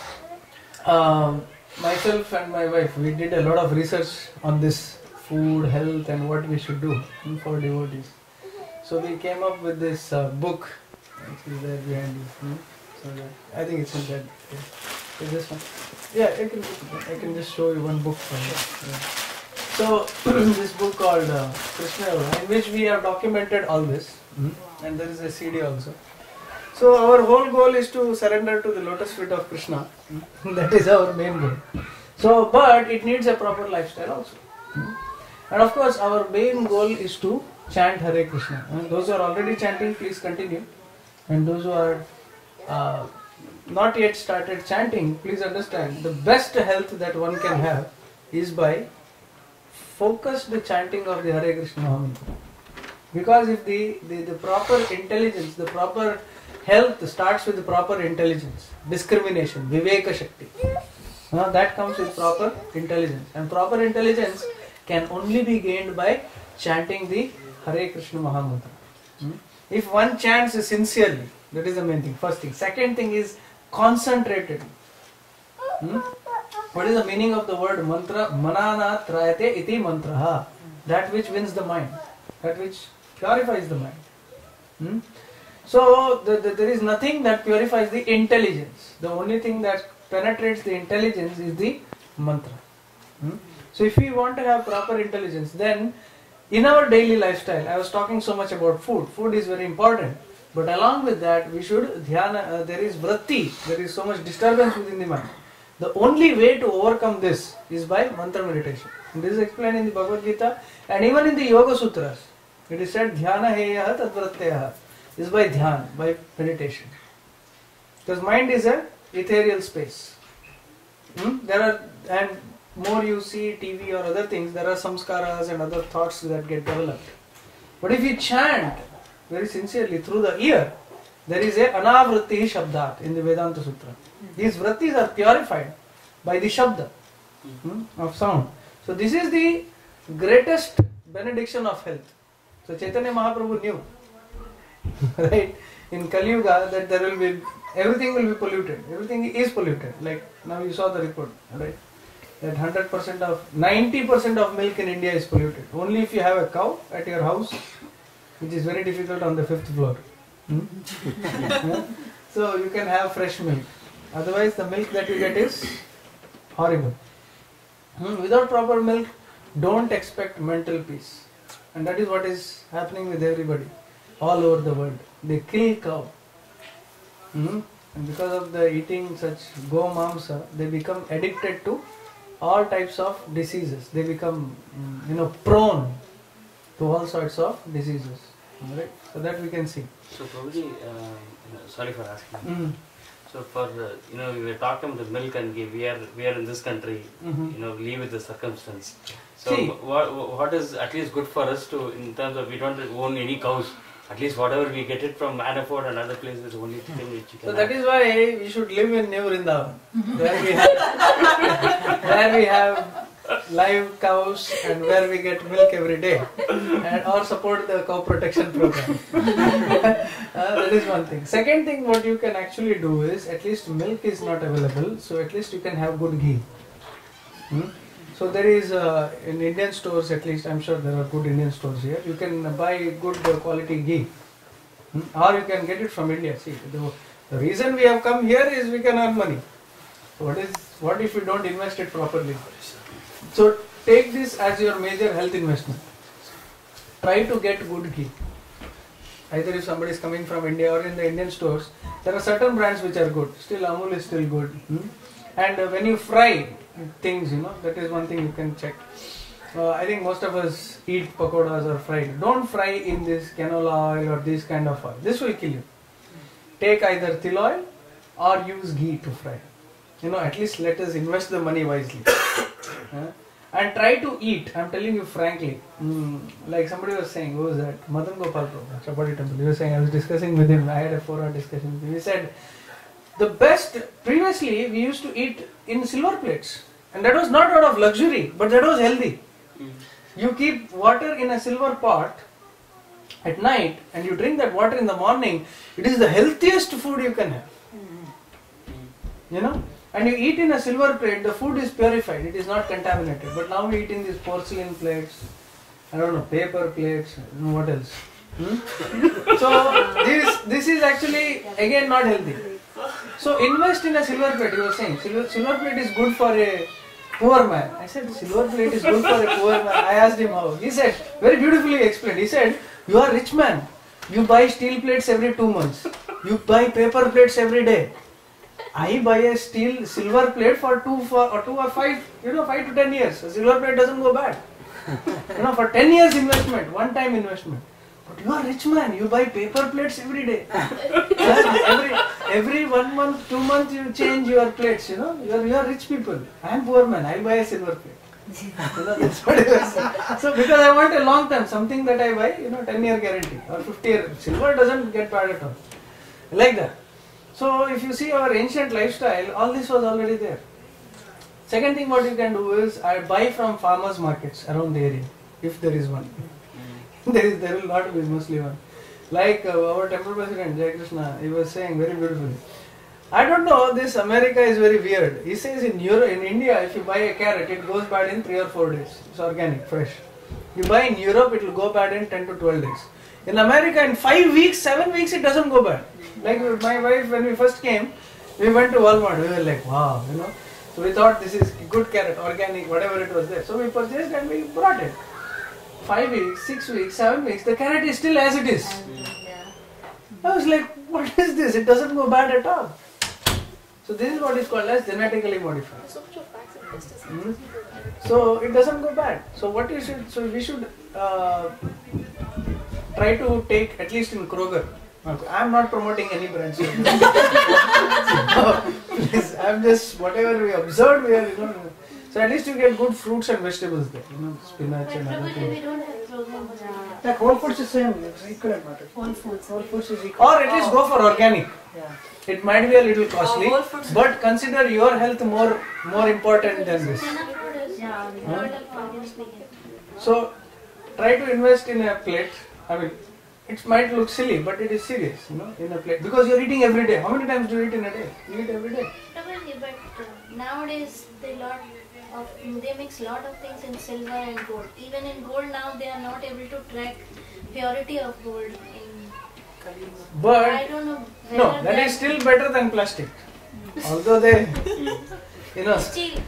myself and my wife, we did a lot of research on this food, health and what we should do for devotees. So we came up with this book, which is there behind you. So I think it's in that. Is this one? Yeah, I can just show you one book from it. Yeah. So this book called Krishna Yoga, in which we have documented all this, and there is a CD also. So our whole goal is to surrender to the lotus feet of Krishna. That is our main goal. So, but it needs a proper lifestyle also. And of course, our main goal is to chant Hare Krishna. And those who are already chanting, please continue. And those who are not yet started chanting, please understand, the best health that one can have is by focused chanting of the Hare Krishna Mahamantra. Because if the proper intelligence, the proper health starts with the proper intelligence, discrimination, Viveka Shakti. That comes with proper intelligence. And proper intelligence can only be gained by chanting the Hare Krishna Mahamantra. If one chants sincerely, that is the main thing, first thing. Second thing is concentrated. What is the meaning of the word mantra? Manana trayate iti mantraha. That which wins the mind. That which purifies the mind. So there is nothing that purifies the intelligence. The only thing that penetrates the intelligence is the mantra. So if we want to have proper intelligence, then in our daily lifestyle, I was talking so much about food. Food is very important. But along with that, we should dhyana, there is vritti, there is so much disturbance within the mind. The only way to overcome this is by mantra meditation. And this is explained in the Bhagavad Gita and even in the Yoga Sutras. It is said dhyana heyaha tadvratyaha is by dhyan, by meditation. Because mind is an ethereal space. There are, and more you see TV or other things, there are samskaras and other thoughts that get developed. But if you chant very sincerely through the ear, there is a anavritti shabdat in the Vedanta Sutra. These vrittis are purified by the shabda of sound. So this is the greatest benediction of health. So Chaitanya Mahaprabhu knew, right, in Kali Yuga that there will be, everything will be polluted. Everything is polluted. Like now you saw the report, right? That 90% of milk in India is polluted. Only if you have a cow at your house, which is very difficult on the 5th floor. So you can have fresh milk. Otherwise the milk that you get is horrible. Without proper milk, don't expect mental peace. And that is what is happening with everybody all over the world. They kill cow. And because of the eating such go mamsa, they become addicted to all types of diseases. They become prone to all sorts of diseases. Right? So that we can see. So probably, sorry for asking. So for we were talking about the milk and ghee. We are in this country. Live with the circumstance. So what is at least good for us to, in terms of we don't own any cows. At least whatever we get it from Manafort and other places, only thing which you can. So that is why we should live in New Vrindavan, where we have live cows and where we get milk every day, and or support the cow protection program. That is one thing. Second thing, what you can actually do is, at least milk is not available, so at least you can have good ghee. So there is in Indian stores, at least I'm sure there are good Indian stores here. You can buy good quality ghee, or you can get it from India. See, the reason we have come here is we can earn money. So what if we don't invest it properly? So take this as your major health investment. Try to get good ghee. Either if somebody is coming from India or in the Indian stores, there are certain brands which are good. Still Amul is still good. And when you fry things, that is one thing you can check. I think most of us eat pakoras or fried. Don't fry in this canola oil or this kind of oil. This will kill you. Take either til oil or use ghee to fry. At least let us invest the money wisely. And try to eat. I'm telling you frankly. Like somebody was saying, who was that? Madan Gopal Prabhu, Chapati Temple. He was saying, I was discussing with him. I had a 4-hour discussion with him. He said, the best, previously we used to eat in silver plates. And that was not out of luxury, but that was healthy. You keep water in a silver pot at night and you drink that water in the morning. It is the healthiest food you can have. And you eat in a silver plate, the food is purified, it is not contaminated. But now we eat in these porcelain plates, I don't know, paper plates, what else? So this is actually again not healthy. So invest in a silver plate, you were saying. Silver plate is good for a poor man. I said silver plate is good for a poor man. I asked him how. He said, very beautifully explained. He said, you are a rich man. You buy steel plates every 2 months. You buy paper plates every day. I buy a silver plate for 2 or 5 to 10 years. A silver plate doesn't go bad. For 10 years investment, one time investment. But you are a rich man, you buy paper plates every day. every 1 month, 2 months you change your plates, you are rich people. I am poor man, I buy a silver plate. That's what it was. So because I want a long term, something that I buy, 10-year guarantee or 50-year. Silver doesn't get bad at all. Like that. So if you see our ancient lifestyle, all this was already there. Second thing what you can do is I buy from farmers markets around the area, if there is one. There will not be mostly one. Like our temple president Jai Krishna, he was saying very beautifully. I don't know, this America is very weird. He says in India, if you buy a carrot, it goes bad in 3 or 4 days. It's organic, fresh. You buy in Europe, it will go bad in 10 to 12 days. In America, in 5 weeks, 7 weeks, it doesn't go bad. Like my wife, when we first came, we went to Walmart. We were like, wow, So we thought this is good carrot, organic, whatever it was there. So we purchased and we brought it. 5 weeks, 6 weeks, 7 weeks, the carrot is still as it is. I was like, what is this? It doesn't go bad at all. So this is what is called as genetically modified. So it doesn't go bad. So we should try to take, at least in Kroger. I am not promoting any brands here. Please, I am just, whatever we observed, we are, so at least you get good fruits and vegetables there, spinach and other We things. don't have program. Like Whole Foods is same, it's equivalent market. Whole Foods. Whole Foods is equal. Or at least go for organic. Yeah. It might be a little costly, Whole Foods. but consider your health more important than this. So try to invest in a plate. I mean, it might look silly, but it is serious, in a plate. Because you are eating every day. How many times do you eat in a day? You eat every day. Probably, but nowadays they mix lot of things in silver and gold. Even in gold now they are not able to track purity of gold. I But don't know. no, whether that is still better than plastic. Although they, Still,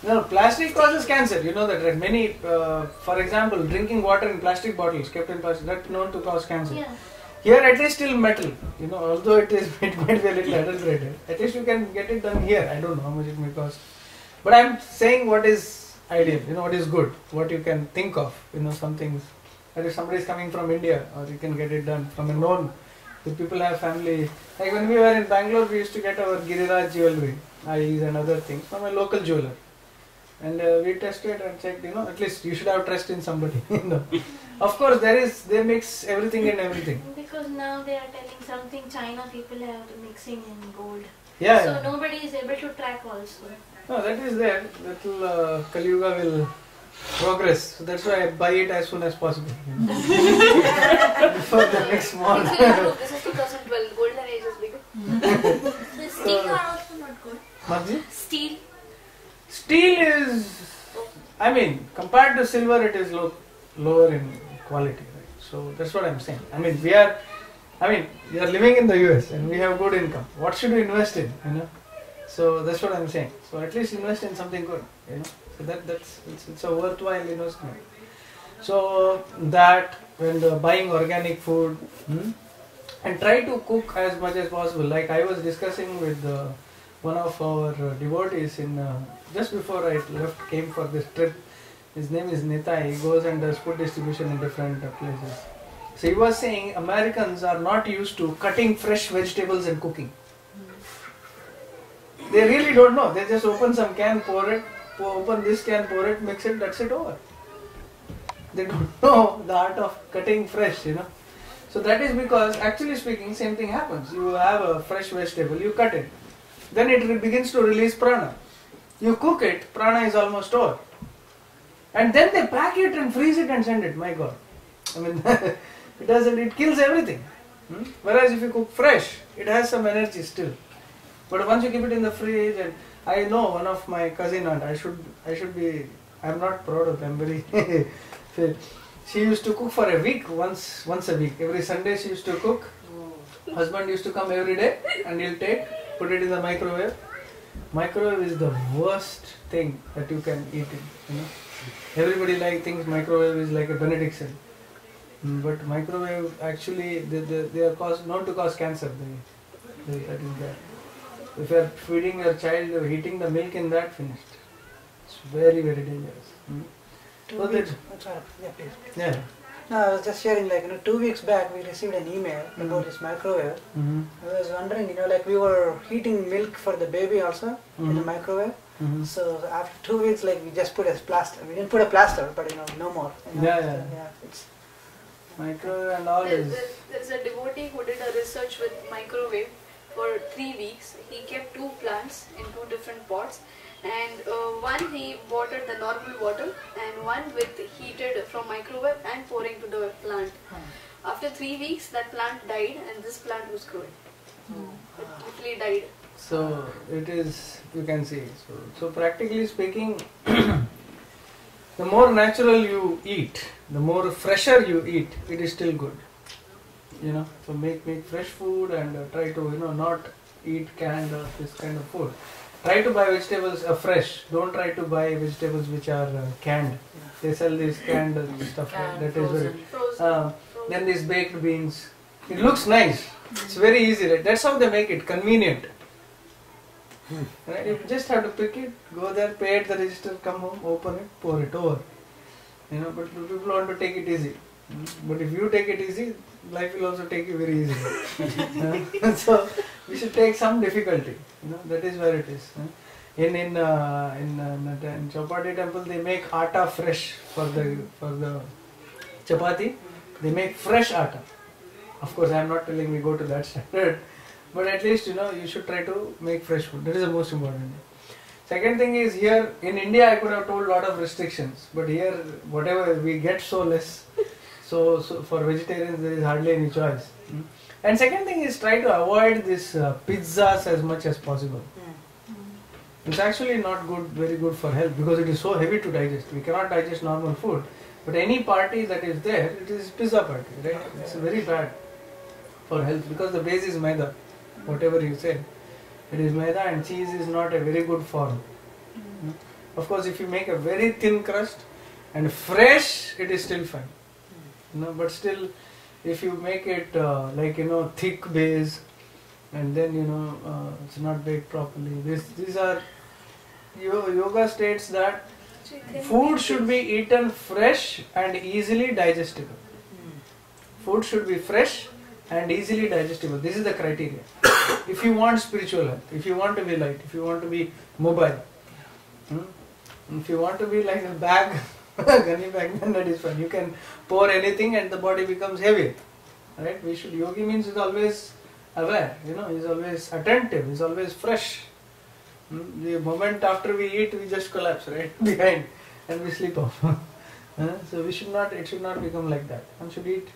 no, plastic causes cancer. You know that, right? Many, for example, drinking water in plastic bottles kept in plastic, that's known to cause cancer. yeah. Here at least still metal, although it might be a little adulterated. At least you can get it done here. I don't know how much it may cost. But I'm saying what is ideal, what is good, what you can think of, some things. That if somebody is coming from India, or you can get it done from a known, if people have family. Like when we were in Bangalore, we used to get our Giriraj jewelry, eyes and other things from a local jeweler. And we tested and checked, at least you should have trust in somebody. Of course, they mix everything and everything. Because now they are telling something China people are mixing in gold. Yeah. So nobody is able to track also. No, that is there. That will Kali Yuga will progress. So that's why I buy it as soon as possible. Before the next small. This is 2012. Golden age is bigger. The steel are also not good. Magji? Steel. Steel is to silver, it is lower in quality, right? So that's what I'm saying. I mean, we are living in the US and we have good income. What should we invest in? So that's what I'm saying. So at least invest in something good. So it's a worthwhile investment. So that when buying organic food, and try to cook as much as possible. Like I was discussing with one of our devotees in just before I came for this trip. His name is Nitai. He goes and does food distribution in different places. So he was saying Americans are not used to cutting fresh vegetables and cooking. They really don't know. They just open some can, pour it, open this can, pour it, mix it, that's it, over. They don't know the art of cutting fresh, So that is because, actually speaking, same thing happens. You have a fresh vegetable, you cut it. Then it begins to release prana. You cook it, prana is almost over. And then they pack it and freeze it and send it. My God. I mean, it kills everything. Whereas if you cook fresh, it has some energy still. But once you keep it in the fridge, and I know one of my cousin aunt, I'm not proud of them, very she used to cook for a week, once a week. Every Sunday she used to cook. Husband used to come every day and he'll put it in the microwave. Microwave is the worst thing that you can eat in. Everybody thinks microwave is like a benediction. But microwave actually, they are known to cause cancer. That is there. If you are feeding your child, heating the milk in that, finished. It's very, very dangerous. 2 weeks. Sorry. Yeah, please. Yeah. No, I was just sharing, 2 weeks back we received an email about this microwave. I was wondering, we were heating milk for the baby also in the microwave. So after 2 weeks, we just put a plaster. We didn't put a plaster, but no more. Yeah. It's Microwave and all is. There's a devotee who did a research with microwave for 3 weeks. He kept 2 plants in 2 different pots. And one he watered the normal water and one with heated from microwave and pouring to the plant. After 3 weeks that plant died and this plant was growing. It literally died. So it is, you can see. So practically speaking, the more natural you eat, the more fresher you eat, it is still good. So make fresh food and try to not eat canned or this kind of food. Try to buy vegetables fresh. Don't try to buy vegetables which are canned. They sell these canned stuff. That is very. Then these baked beans. It looks nice. It's very easy. Right? That's how they make it convenient. Right? You just have to pick it, go there, pay at the register, come home, open it, pour it over. But people want to take it easy. But if you take it easy, life will also take you very easy. So we should take some difficulty. That is where it is. In Chowpatty temple, they make atta fresh for the chapati. They make fresh atta. Of course, I am not telling we go to that standard, but at least you should try to make fresh food. That is the most important. Second thing is, here in India I could have told a lot of restrictions, but here whatever we get so less. So for vegetarians there is hardly any choice. And second thing is, try to avoid this pizzas as much as possible. It's actually not very good for health, because it is so heavy to digest. We cannot digest normal food. But any party that is there, it is pizza party, right? It's very bad for health, because the base is maida. Whatever you say, it is maida, and cheese is not a very good form. Of course, if you make a very thin crust and fresh, it is still fine. But still, if you make it thick base, and then it's not baked properly. These are yoga states that food should be eaten fresh and easily digestible. Food should be fresh and easily digestible. This is the criteria. If you want spiritual health, if you want to be light, if you want to be mobile, if you want to be like a bag, gunny bag, then that is fine. You can pour anything and the body becomes heavy. Right? Yogi means is always aware, is always attentive, is always fresh. The moment after we eat, we just collapse right behind and we sleep off. So it should not become like that. One should eat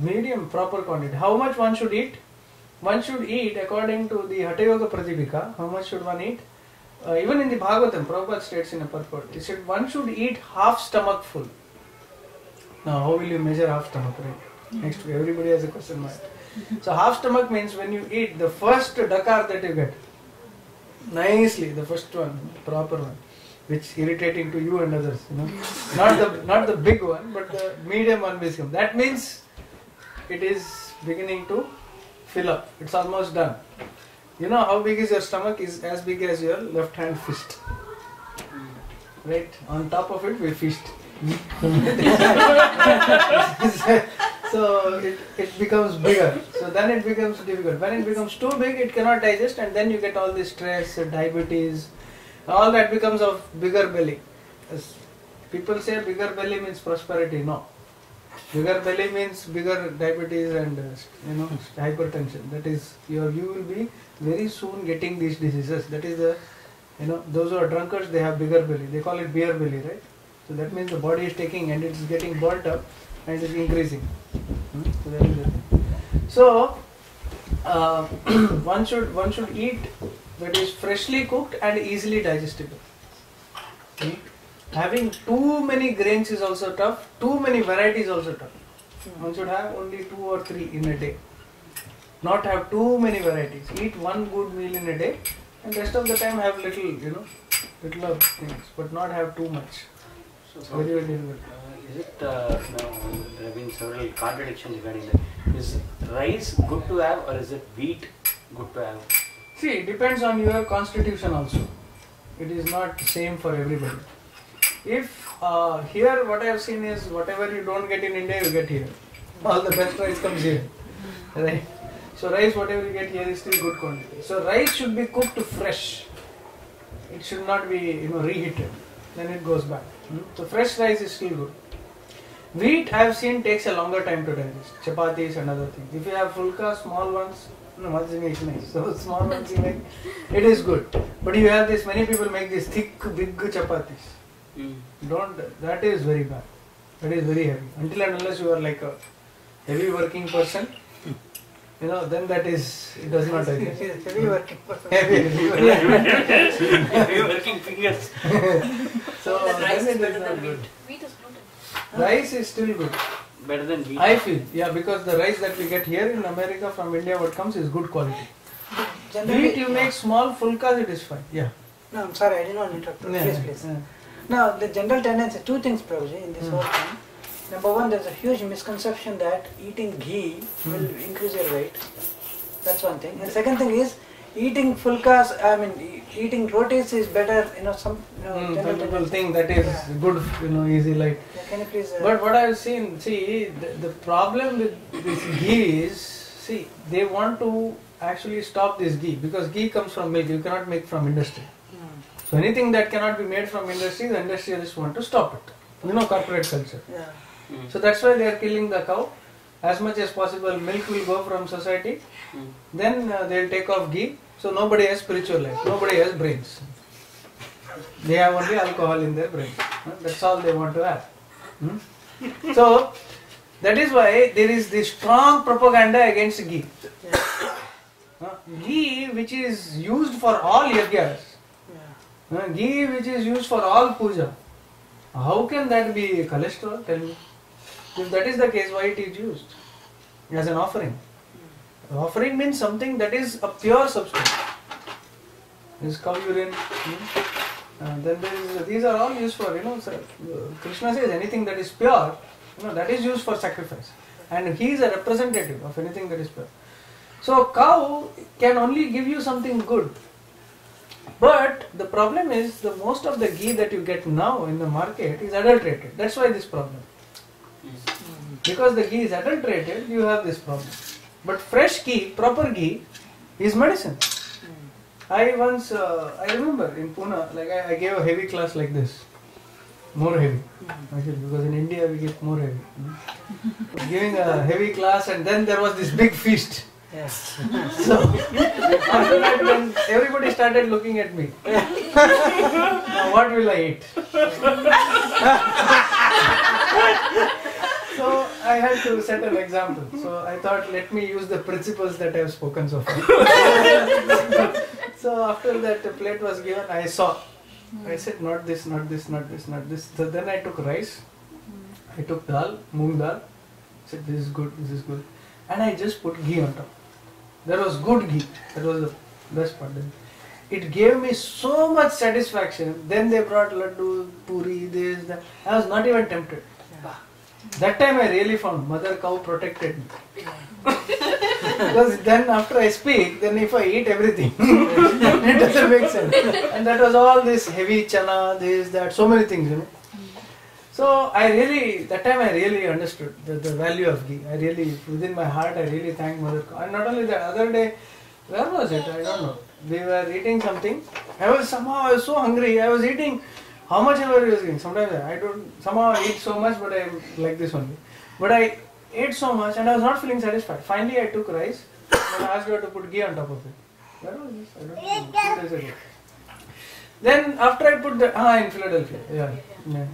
medium, proper quantity. How much one should eat? One should eat according to the Hatha Yoga Pratipika. How much should one eat? even in the Bhagavatam, Prabhupada states in a purport, he said one should eat half stomach full. Now, how will you measure half stomach, right? Next week, everybody has a question mark. So, half stomach means when you eat the first dakar that you get, nicely, the first one, proper one, which irritating to you and others, not the big one, but the medium one will come. That means it is beginning to fill up. It's almost done. You know how big is your stomach? Is as big as your left hand fist. Right? On top of it, we fist. So it becomes bigger. So then it becomes difficult. When it becomes too big, it cannot digest, and then you get all the stress, diabetes, all that becomes of bigger belly. As people say bigger belly means prosperity. No. Bigger belly means bigger diabetes and hypertension. That is, you will be very soon getting these diseases. That is the, those who are drunkards, they have bigger belly. They call it beer belly, right? So that means the body is taking and it is getting burnt up and it is increasing. So that is the thing. So one should eat that is freshly cooked and easily digestible. Having too many grains is also tough. Too many varieties also tough. One should have only 2 or 3 in a day. Not have too many varieties. Eat one good meal in a day, and rest of the time have little of things, but not have too much. So, Very, very difficult. is it, there have been several contradictions regarding that. Is rice good to have or is it wheat good to have? See, it depends on your constitution also. It is not same for everybody. If here what I have seen is whatever you don't get in India, you get here. All the best rice comes here. Right? So rice, whatever you get here is still good quantity. So rice should be cooked fresh. It should not be reheated. Then it goes back. So fresh rice is still good. Wheat I have seen takes a longer time to digest. Chapatis and other things. If you have fulka, small ones, so small ones you make, it is good. But you have this, many people make these thick, big chapatis. That is very bad. That is very heavy. Until and unless you are like a heavy working person, then that is, it does not digest. Heavy working person. Heavy working fingers. So then it is not good. Wheat is gluten. Rice is still good. Better than wheat. I feel, because the rice that we get here in America from India, what comes is good quality. Wheat you make small fulkas, it is fine. Yeah. No, I'm sorry, I did not interrupt. Yeah, Please. yeah. Now, the general tendency, 2 things, Prabhuji, in this whole thing. Number 1, there's a huge misconception that eating ghee will increase your weight. That's one thing. And second thing is, eating fulkas, eating rotis is better, some Some people think that is good, easy, light. Yeah, can you please... But what I have seen, the problem with this ghee is, they want to actually stop this ghee, because ghee comes from milk, you cannot make from industry. So anything that cannot be made from industry, the industrialists want to stop it. Corporate culture. Yeah. So that's why they are killing the cow. As much as possible, milk will go from society. Then they will take off ghee. So nobody has spiritual life. Nobody has brains. They have only alcohol in their brain. That's all they want to have. So that is why there is this strong propaganda against ghee. Ghee which is used for all yagyas. Ghee which is used for all puja. How can that be cholesterol? Tell me. If that is the case, why it is used as an offering? Offering means something that is a pure substance. This cow urine. Then there is, these are all used for, Krishna says anything that is pure, that is used for sacrifice. And he is a representative of anything that is pure. So cow can only give you something good. But the problem is, the most of the ghee that you get now in the market is adulterated. That's why this problem. Because the ghee is adulterated, you have this problem. But fresh ghee, proper ghee, is medicine. I remember in Pune, I gave a heavy class like this. More heavy. Actually, because in India we get more heavy. Giving a heavy class, and then there was this big feast. Yes. So, after that, then everybody started looking at me. Now, what will I eat? So, I had to set an example. So I thought, let me use the principles that I have spoken so far. So after that plate was given, I saw. I said, not this, not this, not this, not this. So then I took rice. I took dal, moong dal. I said, this is good, this is good. And I just put ghee on top. There was good ghee. That was the best part. It gave me so much satisfaction. Then they brought laddu, puri, this, that. I was not even tempted. That time I really found mother cow protected me. Because then after I speak, then if I eat everything, it doesn't make sense. And that was all this heavy chana, this, that, so many things, you know. So that time I really understood the value of ghee. I really, within my heart, I really thank mother cow. And not only that, other day, where was it? I don't know. We were eating something. I was so hungry. I was eating how much ever I was eating. Sometimes I eat so much, but I am like this only. But I ate so much and I was not feeling satisfied. Finally, I took rice and I asked her to put ghee on top of it. Where was this? I don't know. 2 days ago. Then after I put in Philadelphia. Yeah.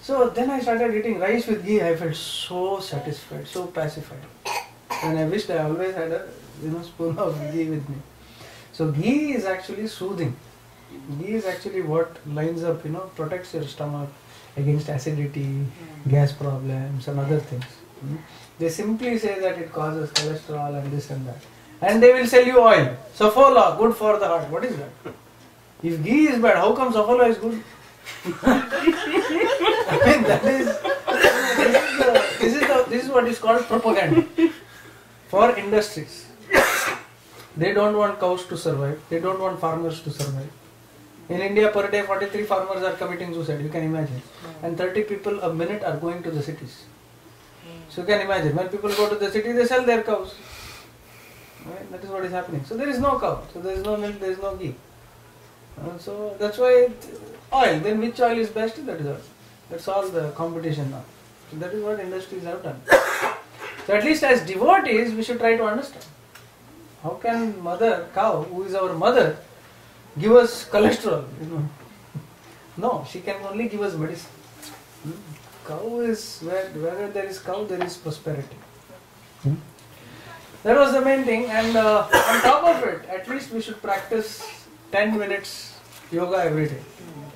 So then I started eating rice with ghee. I felt so satisfied, so pacified. And I wished I always had a spoon of ghee with me. So ghee is actually soothing. Ghee is actually what lines up, protects your stomach against acidity, gas problems and other things. They simply say that it causes cholesterol and this and that. And they will sell you oil. Saffola, good for the heart. What is that? If ghee is bad, how come Saffola is good? I mean, this is what is called propaganda for industries. They don't want cows to survive. They don't want farmers to survive. In India, per day, 43 farmers are committing suicide. You can imagine. And 30 people a minute are going to the cities. So you can imagine. When people go to the city, they sell their cows. Right? That is what is happening. So there is no cow. So there is no milk. There is no ghee. So that's why oil. Then which oil is best? That is oil. That's all the competition now. So that is what industries have done. So at least as devotees, we should try to understand. How can mother cow, who is our mother, give us cholesterol? No, she can only give us medicine. Cow is wherever there is cow, there is prosperity. That was the main thing. And on top of it, at least we should practice 10 minutes yoga every day.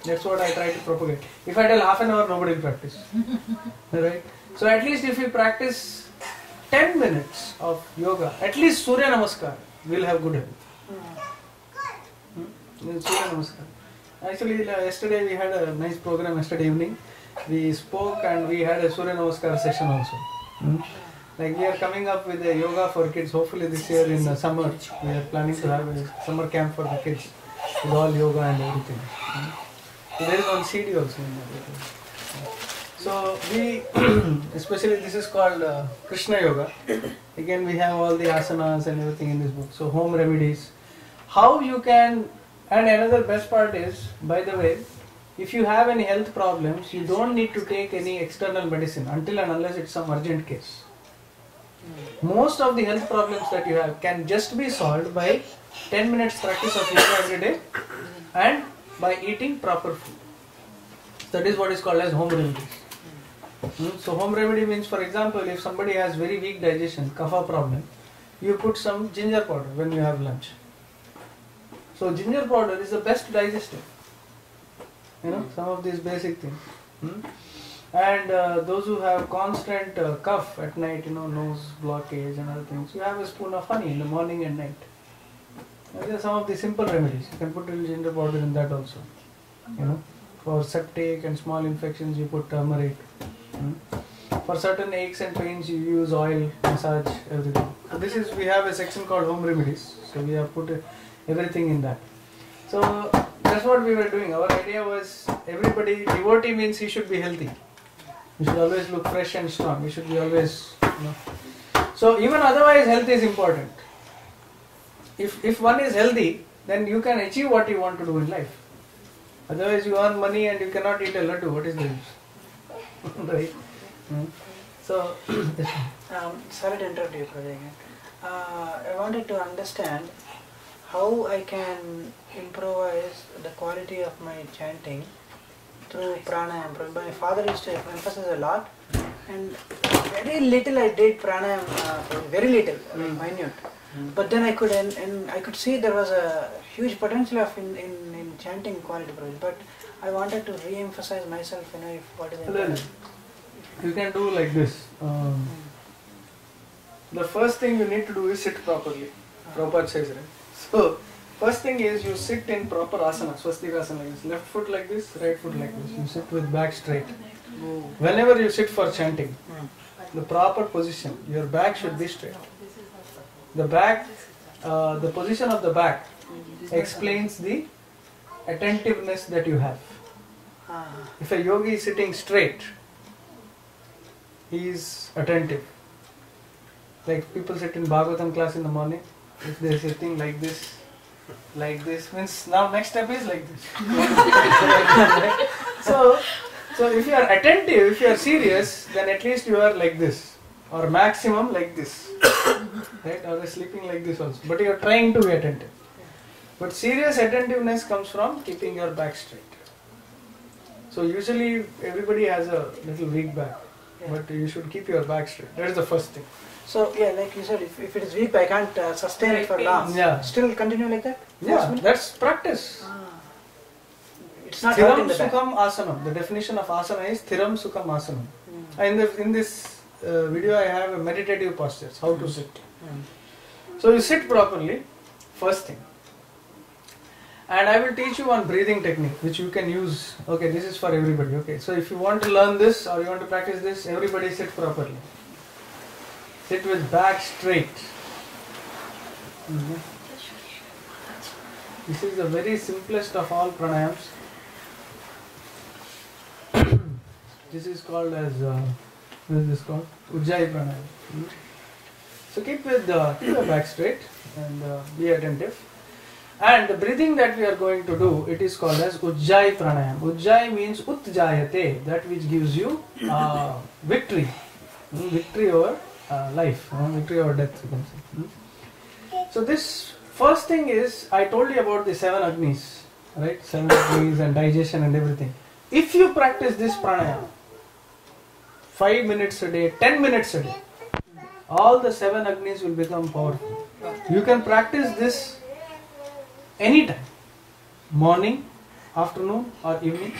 That's what I try to propagate. If I tell half an hour, nobody will practice. Right? So at least if we practice 10 minutes of yoga, at least Surya Namaskar, we'll have good health. Surya Namaskar. Actually, yesterday we had a nice program yesterday evening. We spoke and we had a Surya Namaskar session also. Like we are coming up with a yoga for kids. Hopefully this year in the summer, we are planning to have a summer camp for the kids with all yoga and everything. So there is one CD also in that. So we, especially this is called Krishna Yoga. Again we have all the asanas and everything in this book. So home remedies. How you can, and another best part is, by the way, if you have any health problems, you don't need to take any external medicine until and unless it's some urgent case. Most of the health problems that you have can just be solved by 10 minutes practice of yoga every day and by eating proper food. That is what is called as home remedies. So home remedy means, for example, if somebody has very weak digestion, kapha problem, you put some ginger powder when you have lunch. So ginger powder is the best digestive. Some of these basic things. And those who have constant cough at night, nose blockage and other things, you have a spoon of honey in the morning and night. These are some of the simple remedies. You can put a little ginger powder in that also. For septic and small infections, you put turmeric. For certain aches and pains, you use oil, massage, everything. So we have a section called home remedies. So we have put everything in that. So that's what we were doing. Our idea was, everybody, devotee means he should be healthy. He should always look fresh and strong. He should be always, So even otherwise, health is important. If one is healthy, then you can achieve what you want to do in life. Otherwise, you earn money and you cannot eat a laddu. What is the use? Right? So, sorry to interrupt you, Prabhu. I wanted to understand how I can improvise the quality of my chanting through pranayama. My father used to emphasize a lot and very little I did pranayam, very little, minute. But then I could and I could see there was a huge potential of in chanting quality Prabhuji. But I wanted to re-emphasize myself, if what is important. You can do like this. The first thing you need to do is sit properly. Prabhupada says, right? So, first thing is you sit in proper asana, swastikasana like this. Left foot like this, right foot like this. You sit with back straight. Whenever you sit for chanting, the proper position, your back should be straight. The back, the position of the back explains the attentiveness that you have. If a yogi is sitting straight, he is attentive. Like people sit in Bhagavatam class in the morning, if they are sitting like this, means now next step is like this. So if you are attentive, if you are serious, then at least you are like this, or maximum like this, right? Or sleeping like this also. But you are trying to be attentive. But serious attentiveness comes from keeping your back straight. So usually everybody has a little weak back, but you should keep your back straight. That is the first thing. So like you said, if it is weak, I can't sustain it for long. Yeah. Still continue like that? Yeah, that's practice. It's not Thiram hurting the back. Sukham Asanam. The definition of asana is Thiram Sukham Asanam. In this video I have a meditative postures, how to sit. So you sit properly, first thing. And I will teach you one breathing technique which you can use. Okay, this is for everybody. Okay, so if you want to learn this or you want to practice this, everybody sit properly. Sit with back straight. This is the very simplest of all pranayams. This is called as, what is this called? Ujjayi pranayam. So keep your back straight and be attentive. And the breathing that we are going to do, it is called as Ujjayi pranayam. Ujjayi means Utjayate, that which gives you victory. Victory over life, victory over death, you can say. So this first thing is, I told you about the 7 Agnis, right? 7 Agnis and digestion and everything. If you practice this pranayama 5 minutes a day, 10 minutes a day, all the 7 Agnis will become powerful. You can practice this anytime, morning, afternoon or evening.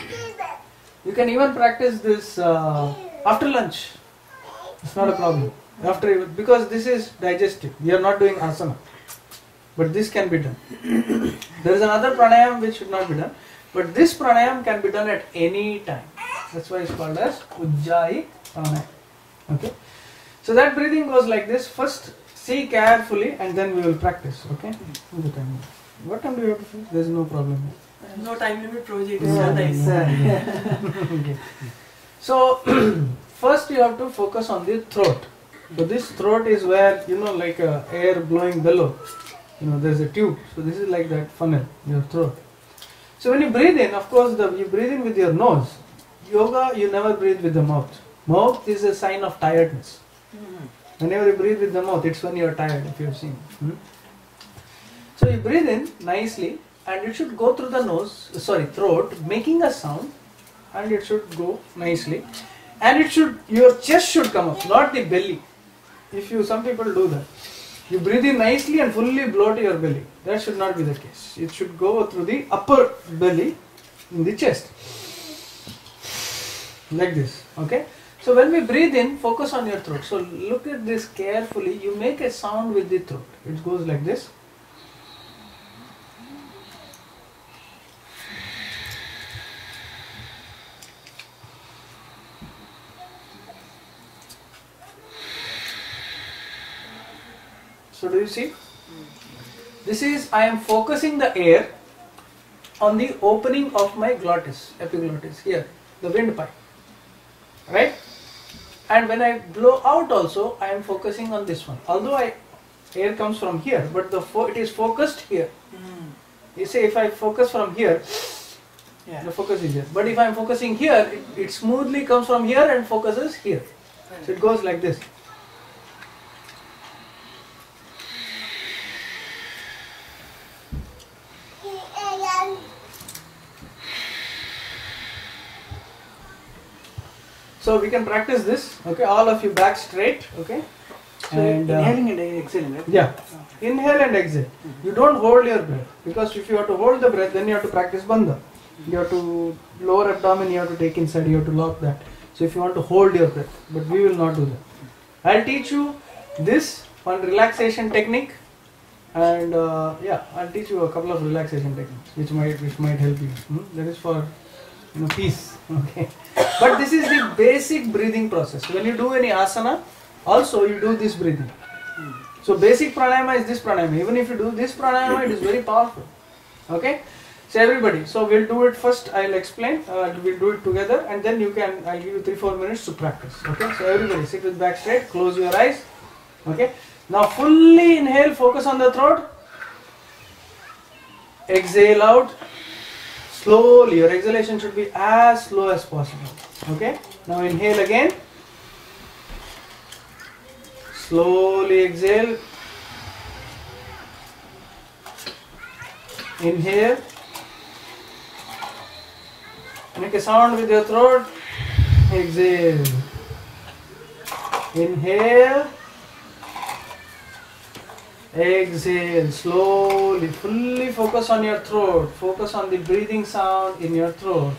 You can even practice this after lunch. It's not a problem. Because this is digestive. We are not doing asana. But this can be done. There is another pranayam which should not be done. But this pranayam can be done at any time. That's why it's called as Ujjayi pranayam. Okay. So that breathing goes like this. First see carefully and then we will practice. Okay. What time do you have to finish? There is no problem here. No time limit project. It's so nice. Okay. So first you have to focus on the throat. So this throat is where, like a air blowing bellow. There's a tube. So this is like that funnel, your throat. So when you breathe in, of course, you breathe in with your nose. Yoga, you never breathe with the mouth. Mouth is a sign of tiredness. Whenever you breathe with the mouth, it's when you are tired, if you have seen. So you breathe in nicely and it should go through the throat, making a sound, and it should go nicely. And your chest should come up, not the belly. Some people do that. You breathe in nicely and fully blow to your belly. That should not be the case. It should go through the upper belly in the chest. Like this. Okay? So when we breathe in, focus on your throat. So look at this carefully. You make a sound with the throat. It goes like this. So do you see? This is, I am focusing the air on the opening of my glottis, epiglottis, here, the windpipe, right? And when I blow out also, I am focusing on this one. Although air comes from here, but it is focused here. You say if I focus from here, the focus is here. But if I am focusing here, it smoothly comes from here and focuses here. So it goes like this. So we can practice this. Okay, all of you back straight. Okay. So inhaling and exhaling, right? Yeah. Inhale and exhale. You don't hold your breath, because if you have to hold the breath, then you have to practice bandha. You have to lower abdomen, you have to take inside, you have to lock that. So if you want to hold your breath, but we will not do that. I'll teach you this one relaxation technique, and I'll teach you a couple of relaxation techniques which might help you. That is for peace. Okay. But this is the basic breathing process. When you do any asana, also you do this breathing. So basic pranayama is this pranayama. Even if you do this pranayama, it is very powerful. Okay. So everybody, so we'll do it first. I'll explain. We'll do it together, and then I'll give you 3-4 minutes to practice. Okay. So everybody, sit with back straight. Close your eyes. Okay. Now fully inhale. Focus on the throat. Exhale out. Slowly. Your exhalation should be as slow as possible. Okay. Now inhale again. Slowly exhale. Inhale. Make a sound with your throat. Exhale. Inhale. Exhale. Slowly. Fully focus on your throat. Focus on the breathing sound in your throat.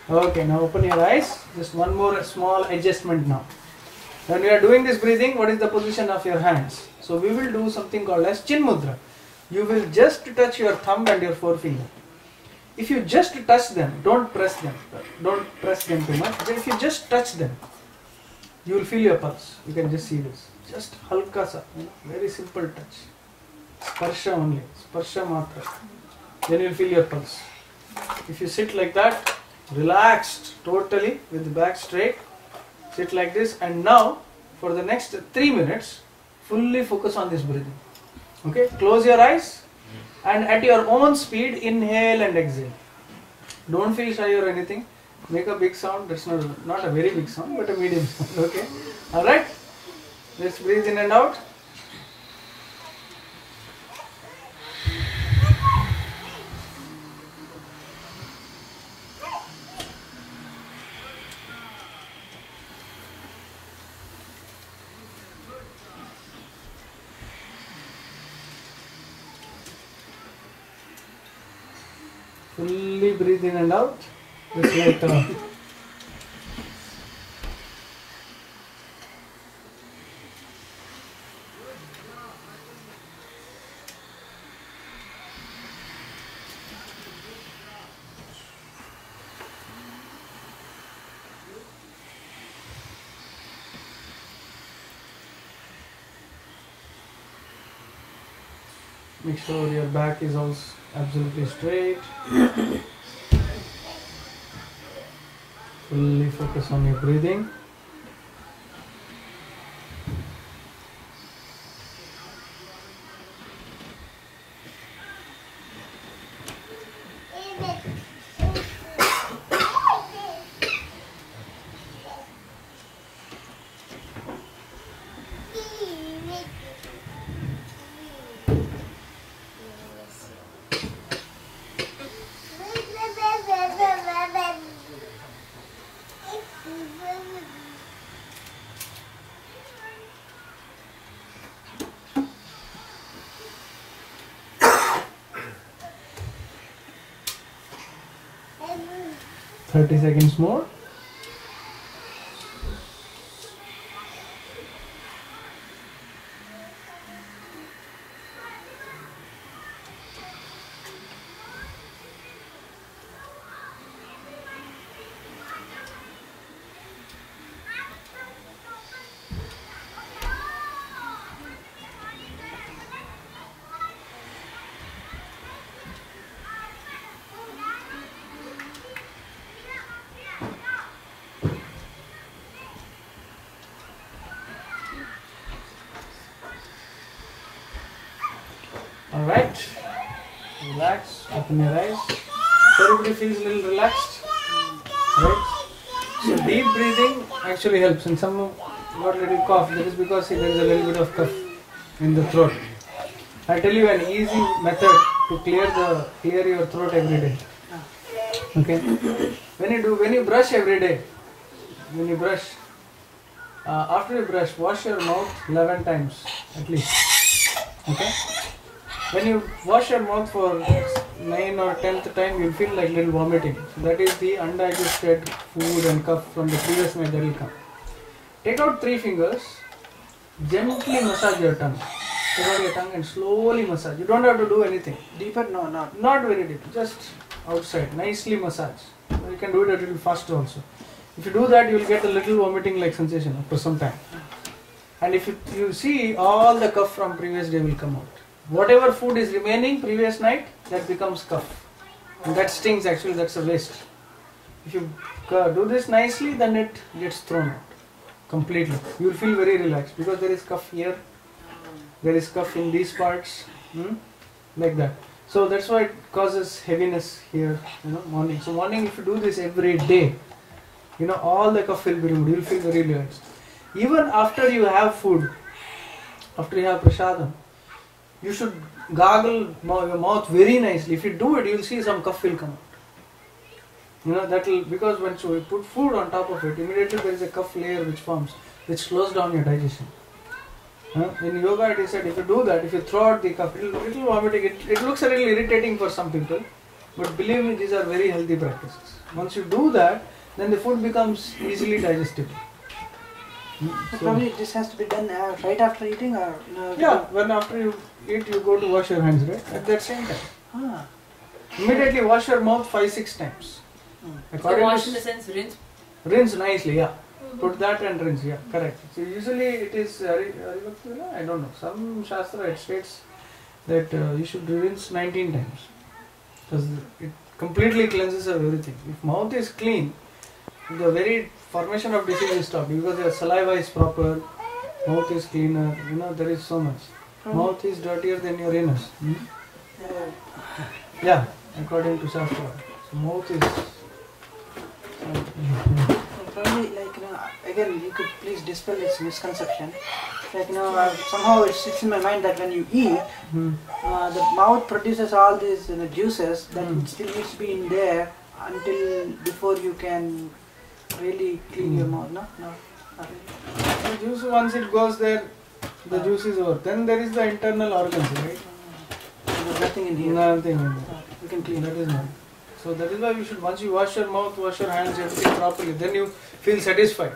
Okay, now open your eyes. Just one more small adjustment now. When we are doing this breathing, what is the position of your hands? So we will do something called as chin mudra. You will just touch your thumb and your forefinger. If you just touch them, don't press them. Don't press them too much. But if you just touch them, you will feel your pulse. You can just see this. Just halka sa, very simple touch. Sparsha only. Sparsha matra. Then you will feel your pulse. If you sit like that, relaxed totally with the back straight, sit like this, and now for the next 3 minutes fully focus on this breathing. Okay, close your eyes and at your own speed inhale and exhale. Don't feel shy or anything. Make a big sound. That's not a very big sound, but a medium sound. Okay, all right, let's breathe in and out. Fully breathe in and out. Just like make sure your back is also absolutely straight. Fully focus on your breathing. Thirty seconds more. Alright, relax, open your eyes. So everybody feels a little relaxed. Right? So deep breathing actually helps. And some got a little cough. That is because there is a little bit of cough in the throat. I tell you an easy method to clear your throat every day. Okay. When you brush every day, after you brush, wash your mouth 11 times at least. Okay. When you wash your mouth for 9 or 10th time, you'll feel like little vomiting. So that is the undigested food and cough from the previous night that will come. Take out 3 fingers, gently massage your tongue. Take out your tongue and slowly massage. You don't have to do anything. Deeper? No, not. Not very deep, just outside. Nicely massage. You can do it a little faster also. If you do that, you will get a little vomiting like sensation after some time. And if you see, all the cough from previous day will come out. Whatever food is remaining previous night, that becomes cough. And that stings actually, that's a waste. If you do this nicely, then it gets thrown out completely. You will feel very relaxed because there is cough here, there is cough in these parts, like that. So that's why it causes heaviness here, morning. So morning, if you do this every day, all the cough will be removed. You will feel very relaxed. Even after you have food, after you have prasadam, you should gargle your mouth very nicely. If you do it, you will see some cough will come out. That will, because once you put food on top of it, immediately there is a cough layer which forms, which slows down your digestion. In yoga it is said, if you do that, if you throw out the cough, it will vomiting. It looks a little irritating for some people, but believe me, these are very healthy practices. Once you do that, then the food becomes easily digestible. So probably this has to be done right after eating, or yeah, when after you eat, you go to wash your hands, right? At that same time. Immediately wash your mouth 5-6 times. So wash in the sense rinse? Rinse nicely, yeah. Put that and rinse, yeah, correct. So usually it is, I don't know, some Shastra it states that you should rinse 19 times. Because it completely cleanses of everything. If mouth is clean, the very formation of disease is stopped because your saliva is proper, mouth is cleaner, there is so much. Mouth is dirtier than your anus. Yeah, according to Shastra. So mouth is... Probably again you could please dispel this misconception. Somehow it sits in my mind that when you eat, the mouth produces all these juices that it still needs to be in there until before you can really clean your mouth. No, not really. The juice, once it goes there, the juice is over. Then there is the internal organs, right? There's nothing in here. Nothing in there. You can clean That is not. So that is why you should, once you wash your mouth, wash your hands, everything properly, then you feel satisfied.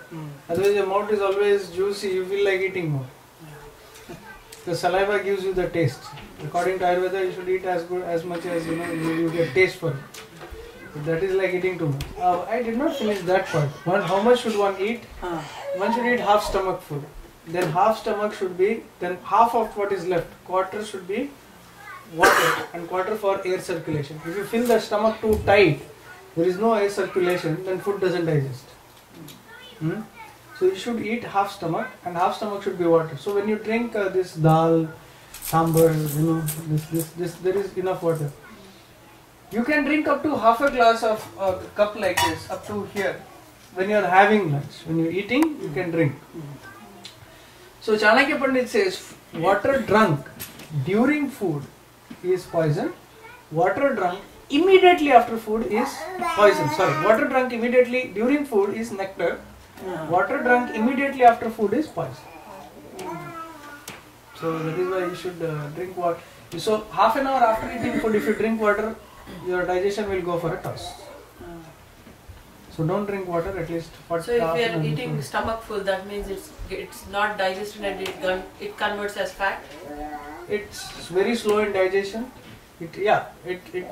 Otherwise your mouth is always juicy, you feel like eating more. The saliva gives you the taste. According to Ayurveda, you should eat as much as you get taste for it. But that is like eating too much. I did not finish that part. How much should one eat? One should eat half stomach food. Then half stomach should be, then half of what is left, quarter should be water and quarter for air circulation. If you fill the stomach too tight, there is no air circulation, then food doesn't digest. So you should eat half stomach and half stomach should be water. So when you drink this dal, sambar, this there is enough water. You can drink up to half a glass of a cup like this, up to here. When you are having lunch, when you are eating, you can drink. So Chanakya Pandit says, water drunk during food is poison. Water drunk immediately after food is poison. Sorry, water drunk immediately during food is nectar. Water drunk immediately after food is poison. So that is why you should drink water. So half an hour after eating food, if you drink water, your digestion will go for a toss. So don't drink water at least. So if we are eating stomach full, that means it's not digested and it converts as fat? It's very slow in digestion. It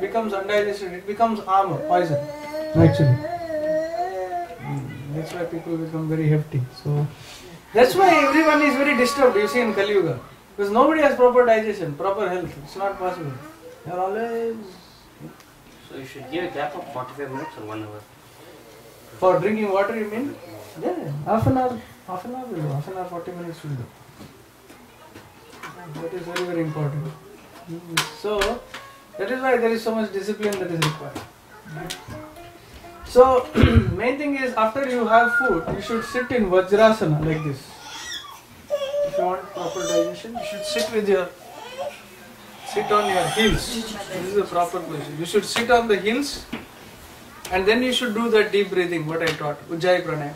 becomes undigested. It becomes armor, poison. Actually, that's why people become very hefty. So that's why everyone is very disturbed. You see in Kali Yuga, because nobody has proper digestion, proper health. It's not possible. They are always. So you should give a gap of 45 minutes or 1 hour. For drinking water, you mean? Yeah, half an hour will do. Half an hour, 40 minutes will do. That is very, very important. So, that is why there is so much discipline that is required. So, main thing is after you have food, you should sit in Vajrasana like this. If you want proper digestion, you should sit with your sit on your heels. This is the proper position. You should sit on the heels, and then you should do that deep breathing, what I taught, Ujjayi Pranayama.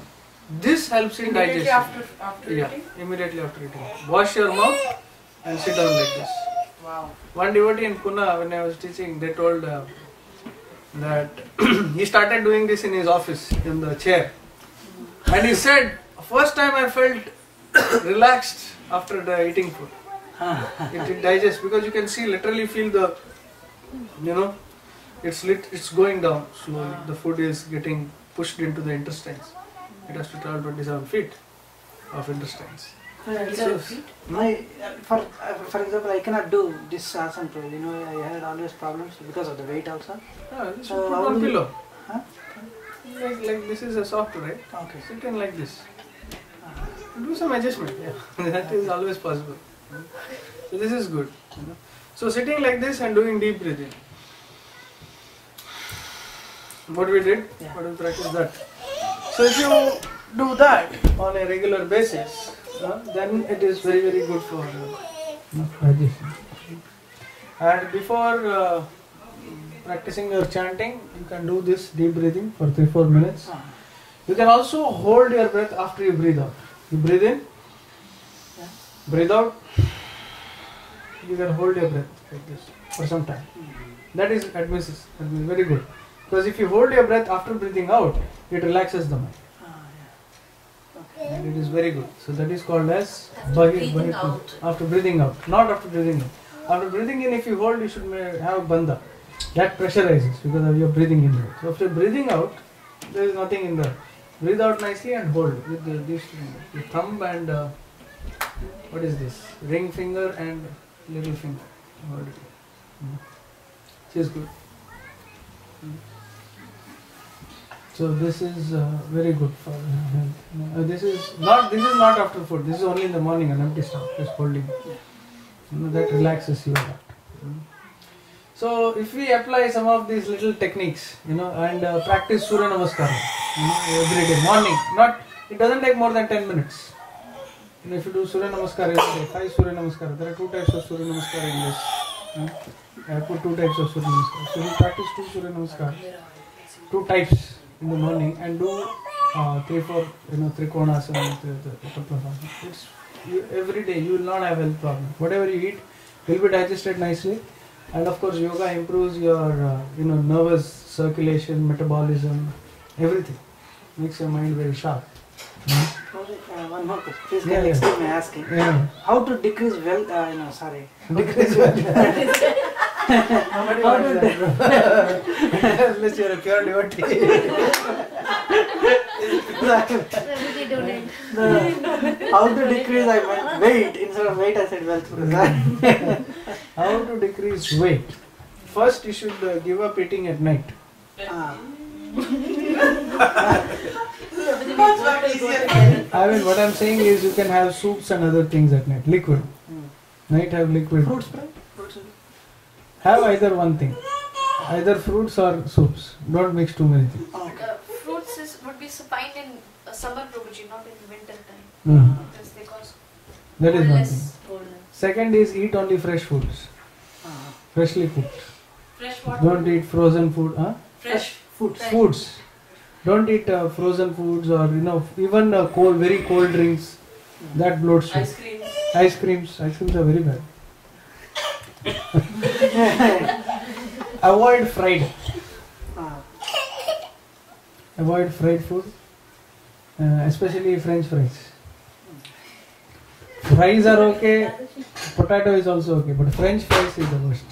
This helps in Immediately digestion. after Yeah, eating? immediately after eating. Wash your mouth and sit down like this. Wow. One devotee in Pune, when I was teaching, they told that he started doing this in his office, in the chair. And he said, first time I felt relaxed after the eating food. It digests, because you can see, literally feel the, it's going down slowly. The food is getting pushed into the intestines. It has to travel 27 feet of intestines. For example, I cannot do this asana prayer. I had always problems because of the weight also. You should So put how on will you- pillow. Huh? Like this is a soft, right? Okay. Sit in like this. Do some adjustment. Yeah. That is always possible. So this is good. So sitting like this and doing deep breathing. What we did, Yeah. what we practice that. So if you do that on a regular basis, then it is very, very good for digestion. And before practicing your chanting, you can do this deep breathing for 3-4 minutes. You can also hold your breath after you breathe out. You breathe in, breathe out. You can hold your breath like this for some time. That is very good. Because if you hold your breath after breathing out, it relaxes the mind. And it is very good. So that is called as breathing out. After breathing out, not after breathing in. After breathing in, if you hold, you should have bandha. That pressurizes because of your breathing in. So after breathing out, there is nothing in there. Breathe out nicely and hold with these two fingers. The thumb and what is this? Ring finger and little finger. Hold it. Which is good. So this is very good for health. This is not after food. This is only in the morning, an empty stomach, just holding. That relaxes you a lot. So if we apply some of these little techniques, and practice Surya Namaskara, every day, morning. It doesn't take more than 10 minutes. If you do Surya Namaskara every day, 5 Surya Namaskara, there are 2 types of Surya Namaskara in this. I put 2 types of Surya Namaskara. So we practice 2 Surya Namaskara, 2 types in the morning, and do 3-4 Trikonasana, every day. You will not have health problems. Whatever you eat will be digested nicely, and of course yoga improves your nervous circulation, metabolism, everything. Makes your mind very sharp. One more question. Please Yeah, can yeah. explain me asking. Yeah. How to decrease wealth? Decrease Nobody wants that. Unless you are a pure devotee. Everybody donate. How to decrease? I meant weight. Instead of weight, I said wealth. How to decrease weight? First, you should give up eating at night. I mean, what I'm saying is you can have soups and other things at night. Liquid. Night have liquid. Fruits, right? Have either one thing. Either fruits or soups. Don't mix too many things. Fruits would be fine in summer, Prabhuji, not in winter time. Because they cause That is one Coldness. thing. Second is eat only fresh foods. Freshly cooked. Fresh water. Don't eat frozen food. Fresh Foods. Foods. Don't eat frozen foods or even very cold drinks. That bloats you. ice cream. Ice creams. Ice creams are very bad. Avoid fried. Avoid fried food, especially French fries. Fries are okay. Potato is also okay, but French fries is the worst.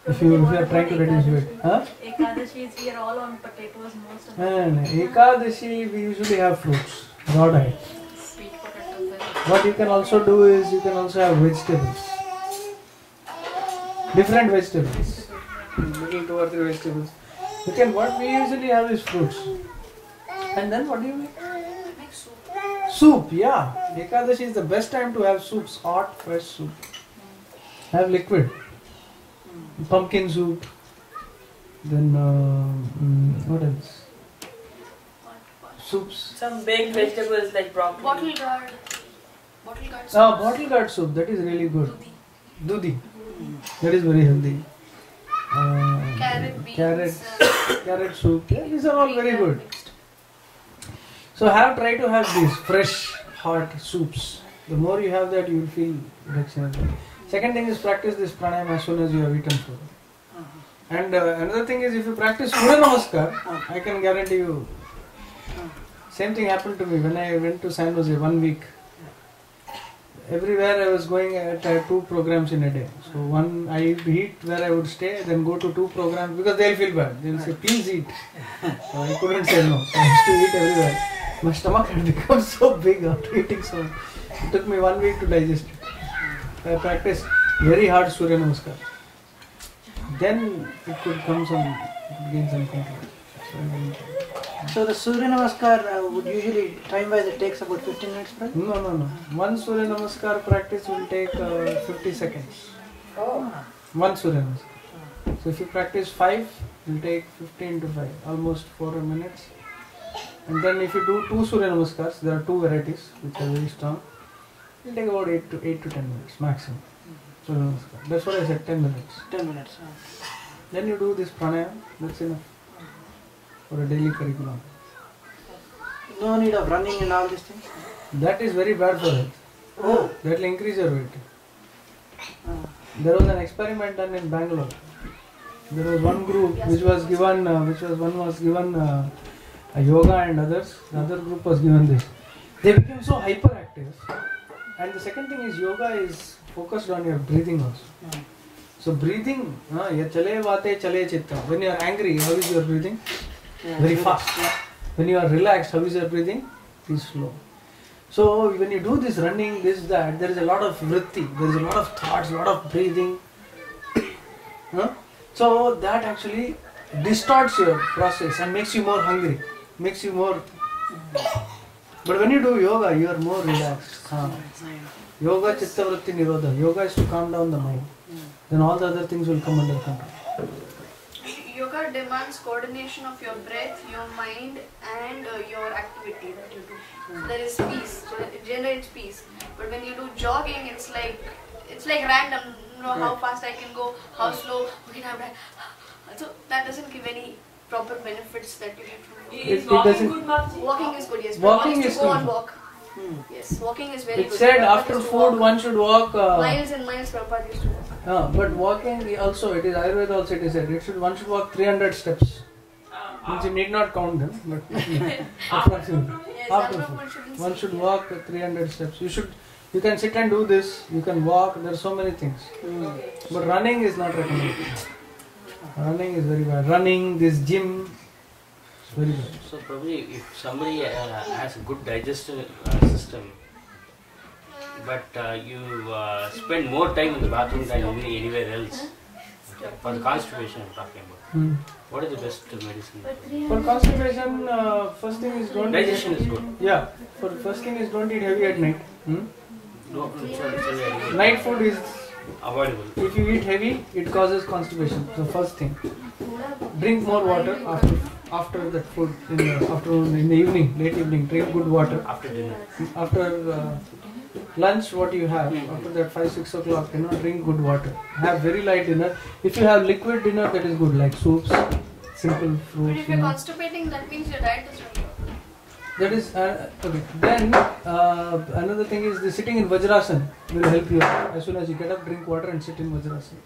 If you are trying to reduce weight, Ekadashis, we are all on potatoes most of the And Ekadashi we usually have fruits, raw diet. sweet potato. What you can also do is you can also have vegetables. Different vegetables. Little 2 or 3 vegetables. What we usually have is fruits. And then what do you make? Make soup. Soup, yeah. Ekadashi is the best time to have soups, hot, fresh soup. Have liquid. Pumpkin soup. Then what else? Soups. Some baked vegetables like broccoli. Bottle guard. Bottle guard. Bottle gourd soup, that is really good. Dudhi. Dudhi. That is very healthy. Carrot, beans, Carrot soup. Yeah, these are all very good. So try to have these fresh, hot soups. The more you have that, you will feel reduction. Second thing is practice this pranayama as soon as you have eaten food. And another thing is if you practice Surya Namaskar, I can guarantee you. Same thing happened to me when I went to San Jose 1 week. Everywhere I was going at 2 programs in a day. So one I eat where I would stay, then go to 2 programs because they'll feel bad. They'll say, please eat. So I couldn't say no. So I used to eat everywhere. My stomach had become so big after eating so much. It took me 1 week to digest it. I practiced very hard Surya Namaskar. Then it could gain some control. So the Surya Namaskar would usually, time-wise, it takes about 15 minutes, right? No. One Surya Namaskar practice will take 50 seconds. Oh. One Surya Namaskar. So if you practice 5, it will take 15 to 5, almost 4 minutes. And then if you do 2 Surya Namaskars, there are 2 varieties which are very strong. It will take about 8 to 10 minutes maximum. Surya Namaskar. That's what I said, 10 minutes. 10 minutes. Then you do this pranayama, that's enough for a daily curriculum. No need of running and all these things? That is very bad for health. Oh. That will increase your weight. There was an experiment done in Bangalore. There was one group which was given, one was given yoga and others. The other group was given this. They became so hyperactive. And the second thing is yoga is focused on your breathing also. So breathing, chale vate chale chitta. When you are angry, how is your breathing? Very fast. When you are relaxed, how is your breathing? It is slow. So when you do this running, this, that, there is a lot of vritti, there is a lot of thoughts, a lot of breathing. So that actually distorts your process and makes you more hungry, makes you more... But when you do yoga, you are more relaxed. Yoga chitta vritti nirodha. Yoga is to calm down the mind. Then all the other things will come under control. Yoga demands coordination of your breath, your mind, and your activity that you do. So there is peace. So it generates peace. But when you do jogging, it's like random. You know how fast I can go, how slow. Okay, now so that doesn't give any proper benefits that you get from yoga. Is walking good, Marci? Walking is good. Yes. Walking is is to go good. on walk. Yes, walking is very It good. said Prabhupada after used to food walk one should walk. miles and miles. Prabhupada used to walk. But walking also, it is Ayurveda also it is said, one should walk 300 steps. Means you need not count them, but approximately. Yes, After otherwise food. One should walk 300 steps. You can sit and do this, you can walk, there are so many things. But running is not recommended. Running is very bad. Running, this gym, it's very bad. So probably if somebody has a good digestive system, but you spend more time in the bathroom than anywhere else, for the constipation I'm talking about, what is the best medicine? For constipation, first thing is don't Digestion is good. Yeah, for first thing is don't eat heavy at night. No, sorry. Night food is Avoidable. If you eat heavy, it causes constipation. So first thing, drink more water after that food in the afternoon, in the evening, late evening. Drink good water After dinner. After lunch. What you have after that 5-6 o'clock, drink good water. Have very light dinner. If you have liquid dinner, that is good, like soups, simple But fruits. if you're constipating, that means your diet is wrong. That is okay. Then another thing is the sitting in Vajrasana will help you. As soon as you get up, drink water and sit in Vajrasana.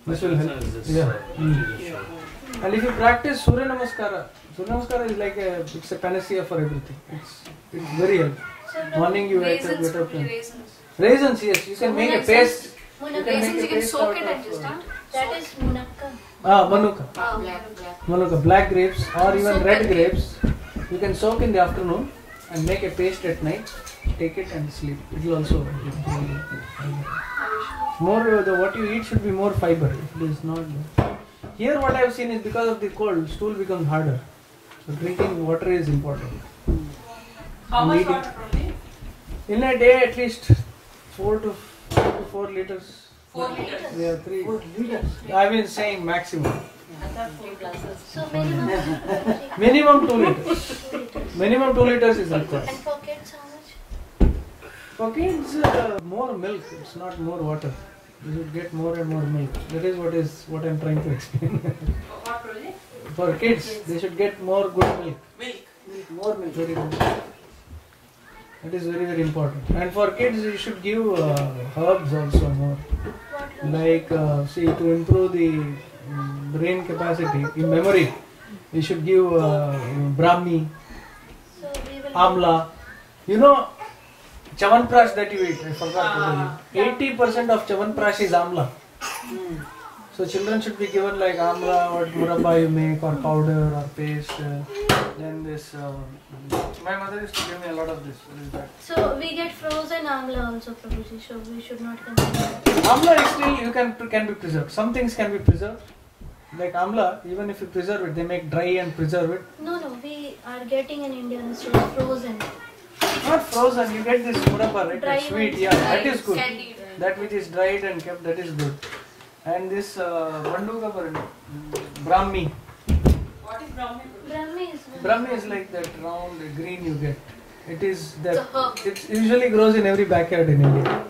This will help. Yeah. And if you practice Surya Namaskara is like it's a panacea for everything. It's very helpful. Morning you wake up, Raisins, get up. raisins. Raisins, yes, you can make a paste. Raisins you can soak it and just start. That is munakka. Manuka. Manuka, black grapes or even red grapes. You can soak in the afternoon and make a paste at night. Take it and sleep. It will also more. What you eat should be more fiber. If it is not. Here, what I have seen is because of the cold, stool becomes harder. So drinking water is important. How much water probably? In a day, at least 4 to 4 liters. 4 liters. Yeah, 3. 4 liters. I mean saying maximum. I thought 4 glasses. So minimum. Minimum 2 liters. Minimum 2 liters is required. And for kids, how much? For kids, more milk. It's not more water. You should get more and more milk. That is what I'm trying to explain. What project? For kids, they should get more good milk. Milk. More milk. Very good. That is very, very important. And for kids, you should give herbs also more. Like, see, to improve the brain capacity in memory, you should give Brahmi, So we will. Amla. You know, Chavanprash that you eat, I forgot to tell you. 80% of Chavanprash is Amla. So children should be given like Amla or murabba you make or powder or paste. Then this, my mother used to give me a lot of this. What is that? So we get frozen amla also, Prabhuji. So we should not consider that. Amla is still can be preserved. Some things can be preserved. Like Amla, even if you preserve it, they make dry and preserve it. No, we are getting in India instead of frozen. Not frozen, you get this murabba, right? Dry That's sweet, ones. yeah, that is good. Candied. That which is dried and kept, that is good. And this Banduka Brahmi. What is Brahmi? Brahmi is. Brahmi is like that round green you get. It is It's a that. herb. It usually grows in every backyard in India.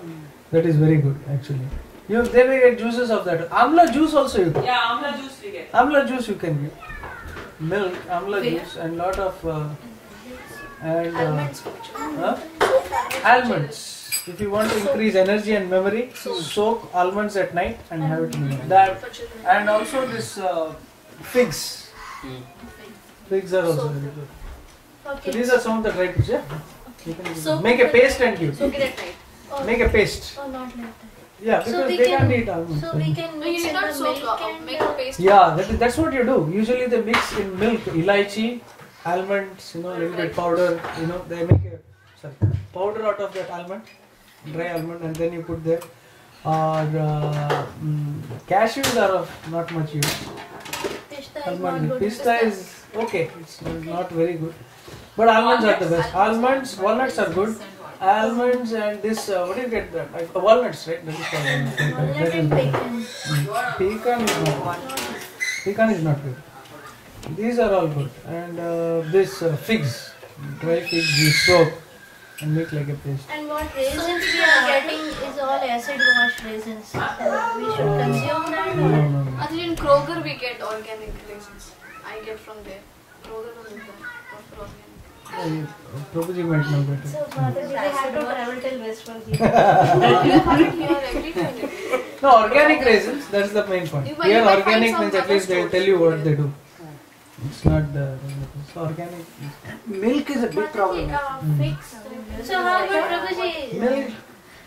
That is very good actually. They may get juices of that. Amla juice also you get. Yeah, amla juice we get. Amla juice you can get. Milk, amla Where? juice and lot of Almonds. almonds. If you want to increase energy and memory, soak almonds at night and have it in the morning. That and also this figs. Figs are also very good. So Okay. these are some of the dry fruits. Yeah. You can Soak make a paste and give. Soak it at night. Oh, Make a paste. oh, not like that. Yeah, So because we they can- can't eat almonds. So we can No, you mix need in not the soak. milk and Make a paste. Yeah, that's what you do. Usually they mix in milk, elaichi, almonds, a little bit powder. They make a powder out of that almond, dry almond, and then you put there. Or cashews are of not much use. Pista is not Almond, good. pista is okay. It's not very good, but almonds are the best. Almonds, walnuts are good. Almonds and this, what do you get that? Walnuts, right? That is called walnut. Walnut That is and good. pecan. Pecan is not good. Pecan is not good. These are all good. And this figs, dry figs you soak and make like a paste. And what raisins we are getting is all acid wash raisins. So we should consume that. No, Or? no, no. Actually, in Kroger we get organic raisins. I get from there. Kroger was there. For organic. Prabhuji might know better. So Mataji, we have to travel till West Virginia. No, you have it here every time. No, organic raisins, that's the main point. You Here might find organic some means at other least they will stores. tell you what they do. It's not the so organic. Milk is a big problem. So how about Prabhuji? Milk.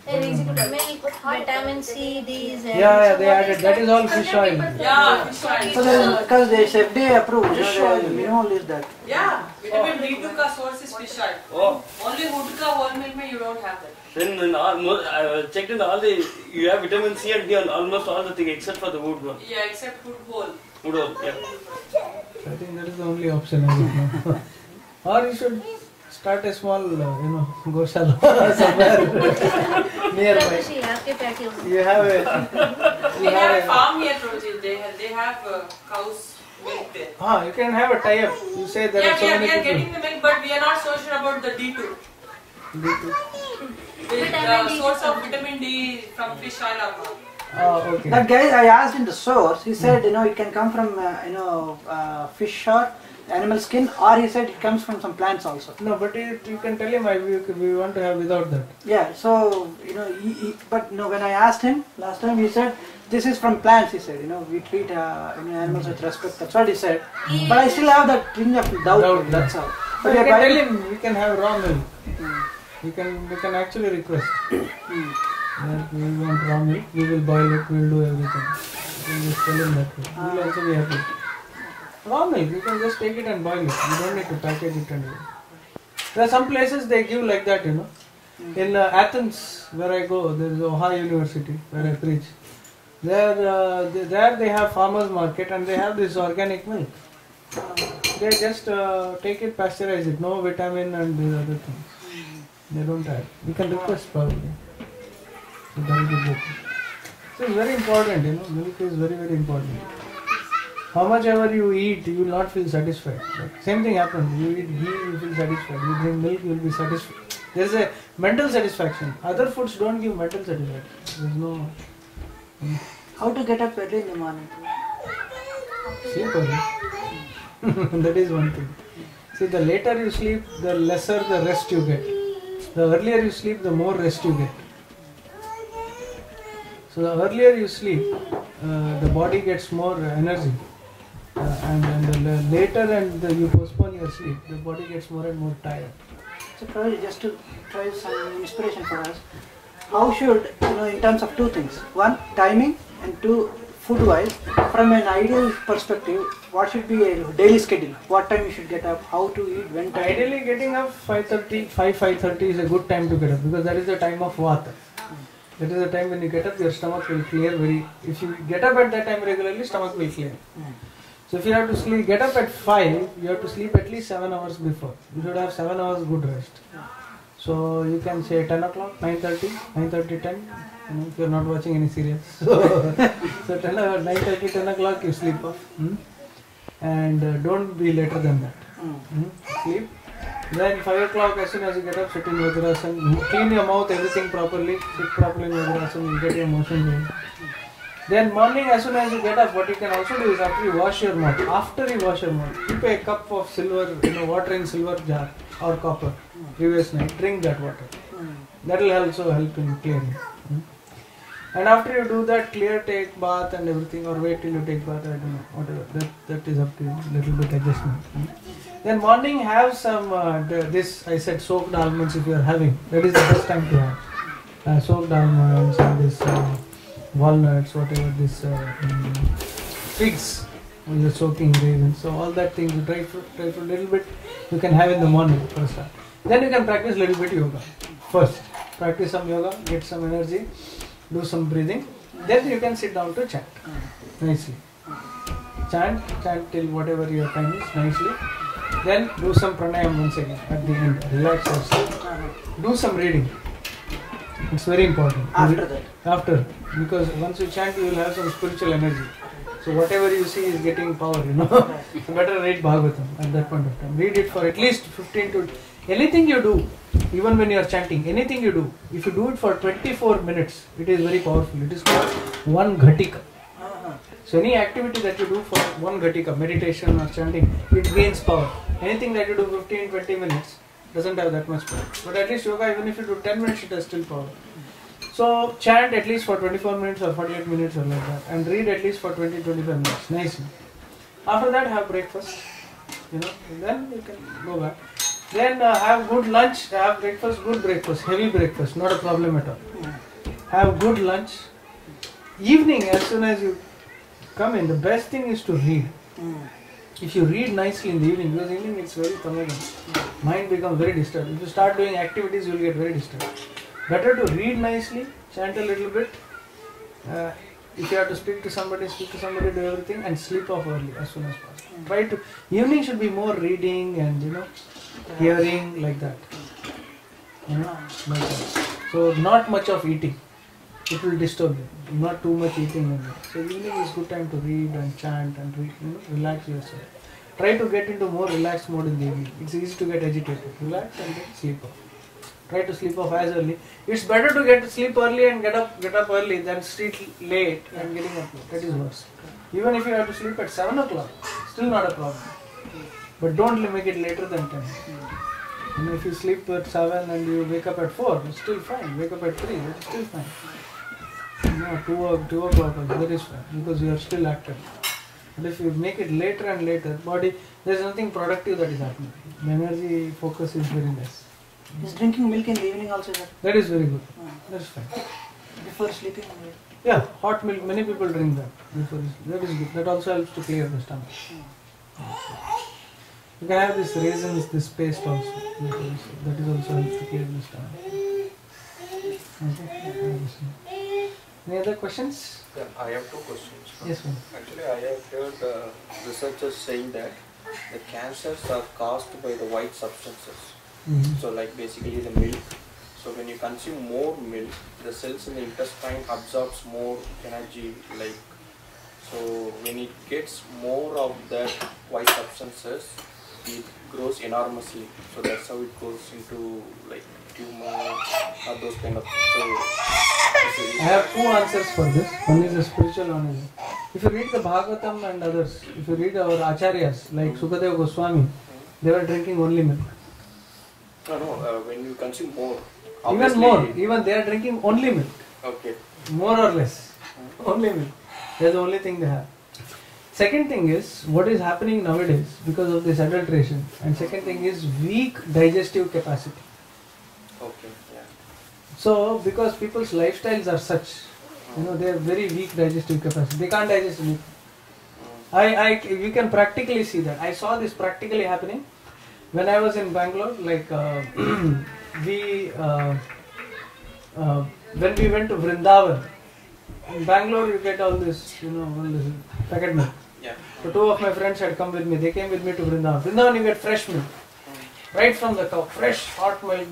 Milk, vitamin C, these. And Yeah, so they what added. is That is all fish oil. Yeah, fish oil. So because they FDA approved, the minimal is that. Yeah, vitamin B2 का source is fish oil. Oh, Only wood का whole milk में you don't have that. then in I checked in all the, you have vitamin C and D on almost all the things except for the wood one. Yeah, except wood whole. Wood one, yeah. I think that is the only option as of now. Or you should start a small, goshala somewhere nearby. Prabhuji, आपके package. You have a. We have a farm here, Prabhuji. They have cows milk there. You can have a tie-up. You say there Yeah, are so we are many getting people. the milk, but we are not so sure about the D2. Vitamin The D. source of vitamin D from fish oil or not. Okay. That guy, I asked him the source. He said, it can come from, fish or animal skin, or he said it comes from some plants also. No, but you can tell him we want to have without that. Yeah, so, but no, when I asked him last time, he said, this is from plants, he said, we treat animals with respect, that's what he said. But I still have that tinge of doubt, Doubt, that's all. So But you yeah, can by- tell him we can have raw milk. We can actually request. That we want raw milk, we will boil it, we will do everything. You can just tell him that way. He will also be happy. Raw milk, you can just take it and boil it. You don't need to package it and do it. There are some places they give like that, In Athens, where I go, there is Ohio University, where I preach. There they have farmers market and they have this organic milk. They just take it, pasteurize it, no vitamin and these other things. They don't add. You can request probably. So that will be good. So it's very important, milk is very, very important. How much ever you eat, you will not feel satisfied. Like, same thing happens. You eat ghee, you feel satisfied. You drink milk, you will be satisfied. There is a mental satisfaction. Other foods don't give mental satisfaction. There is no. How to get up early in the morning? Sleep early. That is one thing. See, the later you sleep, the lesser the rest you get. The earlier you sleep, the more rest you get. So the earlier you sleep, the body gets more energy. And the later you postpone your sleep, the body gets more and more tired. So probably just to try some inspiration for us, how should, in terms of two things, one, timing, and two, food-wise, from an ideal perspective, what should be a daily schedule? What time you should get up, how to eat, when to eat? Ideally getting up 5:30 is a good time to get up because that is the time of Vata. That is the time when you get up, your stomach will clear if you get up at that time regularly, stomach will clear. So if you have to get up at 5, you have to sleep at least 7 hours before. You should have 7 hours good rest. So you can say 10 o'clock, 9:30, 10, if you are not watching any serials. So 9:30, 10 o'clock you sleep off. And don't be later than that. Sleep. Then 5 o'clock, as soon as you get up, sit in Vajrasana. Clean your mouth, everything properly. Sit properly in Vajrasana, you get your motion going. Then morning, as soon as you get up, what you can also do is after you wash your mouth, keep a cup of silver, water in silver jar or copper previous night, drink that water. That will also help in clearing. And after you do that, take bath and everything, or wait till you take bath, I don't know, whatever, that is up to you, little bit adjustment. Then morning have some, I said soaked almonds if you are having, that is the best time to have. Soaked almonds and this walnuts, whatever, this figs, you're soaking raisins, so all that things, dry fruit little bit, you can have in the morning first. Then you can practice little bit yoga. First, practice some yoga, get some energy, do some breathing, then you can sit down to chant nicely. Chant till whatever your time is nicely. Then do some pranayam once again at the end. Relax yourself. Do some reading. It's very important. After, because once you chant, you will have some spiritual energy. So whatever you see is getting power, So better read Bhagavatam at that point of time. Read it for at least 15 to... Anything you do, even when you are chanting, anything you do, if you do it for 24 minutes, it is very powerful. It is called 1 ghatika. So any activity that you do for 1 ghatika, meditation or chanting, it gains power. Anything that you do 15-20 minutes doesn't have that much power. But at least yoga, even if you do 10 minutes, it has still power. So chant at least for 24 minutes or 48 minutes or like that, and read at least for 20-25 minutes nicely. After that, have breakfast, and then you can go back. Then have good lunch, have breakfast, good breakfast, heavy breakfast, not a problem at all. Have good lunch. Evening, as soon as you come in, the best thing is to read. If you read nicely in the evening, because evening it's very tamagam, mind becomes very disturbed. If you start doing activities, you will get very disturbed. Better to read nicely, chant a little bit. If you have to speak to somebody, do everything, and sleep off early as soon as possible. Evening should be more reading and hearing like that. Like that. So not much of eating. It will disturb you. Not too much eating. So evening is good time to read and chant and relax yourself. Try to get into more relaxed mode in the evening. It's easy to get agitated. Relax and then sleep off. Try to sleep off as early. It's better to get to sleep early and get up early than sleep late and getting up late. That is worse. Even if you have to sleep at 7 o'clock, still not a problem. But don't make it later than 10. If you sleep at 7 and you wake up at 4, it's still fine. Wake up at 3, it's still fine. 2 o'clock, that is fine because you are still active. But if you make it later and later, body, there is nothing productive that is happening. The energy focus is very less. Is drinking milk in the evening also, sir? That is very good. That's fine. Before sleeping? Yeah, hot milk, many people drink that. That is good. That also helps to clear the stomach. You can have this raisins, this paste also. That is also helps to clear the stomach. Okay. Any other questions? Yeah, I have 2 questions. Yes, ma'am. Actually, I have heard researchers saying that the cancers are caused by the white substances. So like basically the milk. So when you consume more milk, the cells in the intestine absorbs more energy. So when it gets more of that white substances, it grows enormously. So that's how it goes into like tumor or those kind of things. So I have two answers for this. One is a spiritual, one is. If you read the Bhagavatam and others, if you read our acharyas like Sukadeva Goswami, they were drinking only milk. No, when you consume more. Even obviously- more, even they are drinking only milk, Okay. more or less, only milk. That's the only thing they have. Second thing is what is happening nowadays because of this adulteration, and second thing is weak digestive capacity. Okay. Yeah. So because people's lifestyles are such, they have very weak digestive capacity. They can't digest anything. We can practically see that. I saw this practically happening when I was in Bangalore. Like when we went to Vrindavan. In Bangalore, you get all this, all this packet milk. Yeah. So two of my friends had come with me. They came with me to Vrindavan. Vrindavan, you get fresh milk, right from the cow, fresh hot milk.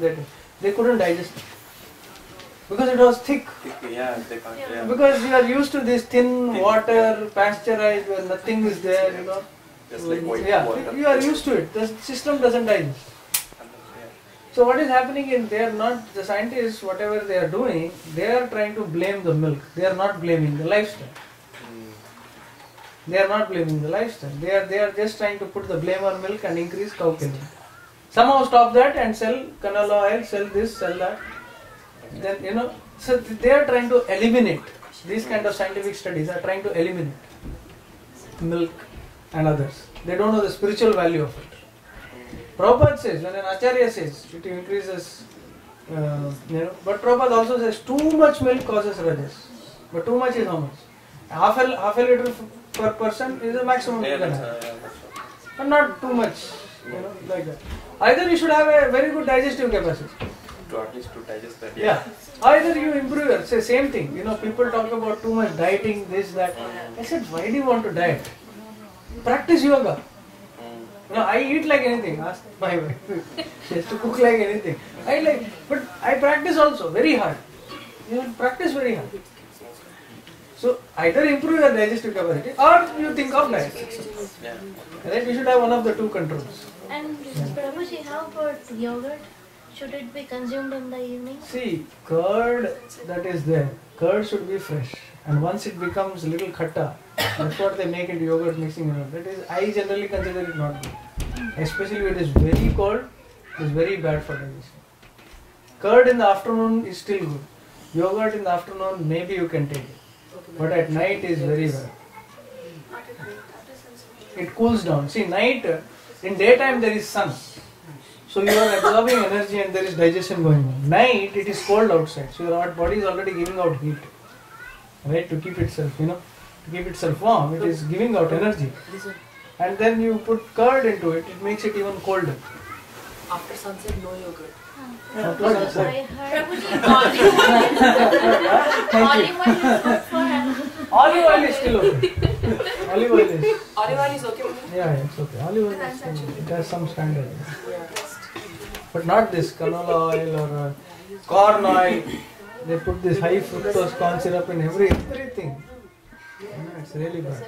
They couldn't digest it because it was thick. Yeah, they can't. Yeah. Because you are used to this thin water, pasteurized, where nothing is there, Just like white Yeah, water. you are used to it. The system doesn't digest. So what is happening in they are not the scientists, whatever they are doing, they are trying to blame the milk. They are not blaming the lifestyle. They are not blaming the lifestyle. They are just trying to put the blame on milk and increase cow killing. Somehow stop that and sell canola oil, sell this, sell that. Then so they are trying to eliminate. These kind of scientific studies are trying to eliminate milk and others. They don't know the spiritual value of it. Prabhupada says, when an acharya says, it increases, but Prabhupada also says, too much milk causes rajas. But too much is how much? Half a liter per person is the maximum you can have. But not too much, like that. Either you should have a very good digestive capacity. To at least to digest that. Yeah. Either you improve your, say same thing. People talk about too much dieting, this, that. I said, why do you want to diet? Practice yoga. I eat like anything. Ask my wife. She has to cook like anything. But I practice also very hard. Practice very hard. So either improve your digestive capacity or you think of diet. Yeah. Right? You should have one of the two controls. And Prabhuji, how about yogurt? Should it be consumed in the evening? See, curd that is there, curd should be fresh. And once it becomes a little khatta, that's what they make into yogurt mixing. That is, I generally consider it not good. Especially when it is very cold, it is very bad for digestion. Curd in the afternoon is still good. Yogurt in the afternoon, maybe you can take it. But at night is very bad. It cools down. See, night, in daytime there is sun. So you are absorbing energy and there is digestion going on. Night, it is cold outside. So your body is already giving out heat. Right, to keep itself, to keep itself warm, it is giving out energy. And then you put curd into it, it makes it even colder. After sunset, no yogurt. After sunset. I heard Thank olive oil is good for Olive oil is still okay. Olive oil is. Olive oil is okay with me? Yeah, it's okay. Olive oil is still, it has some standard. But not this canola oil or corn oil. They put this high fructose corn syrup in everything. It's really bad.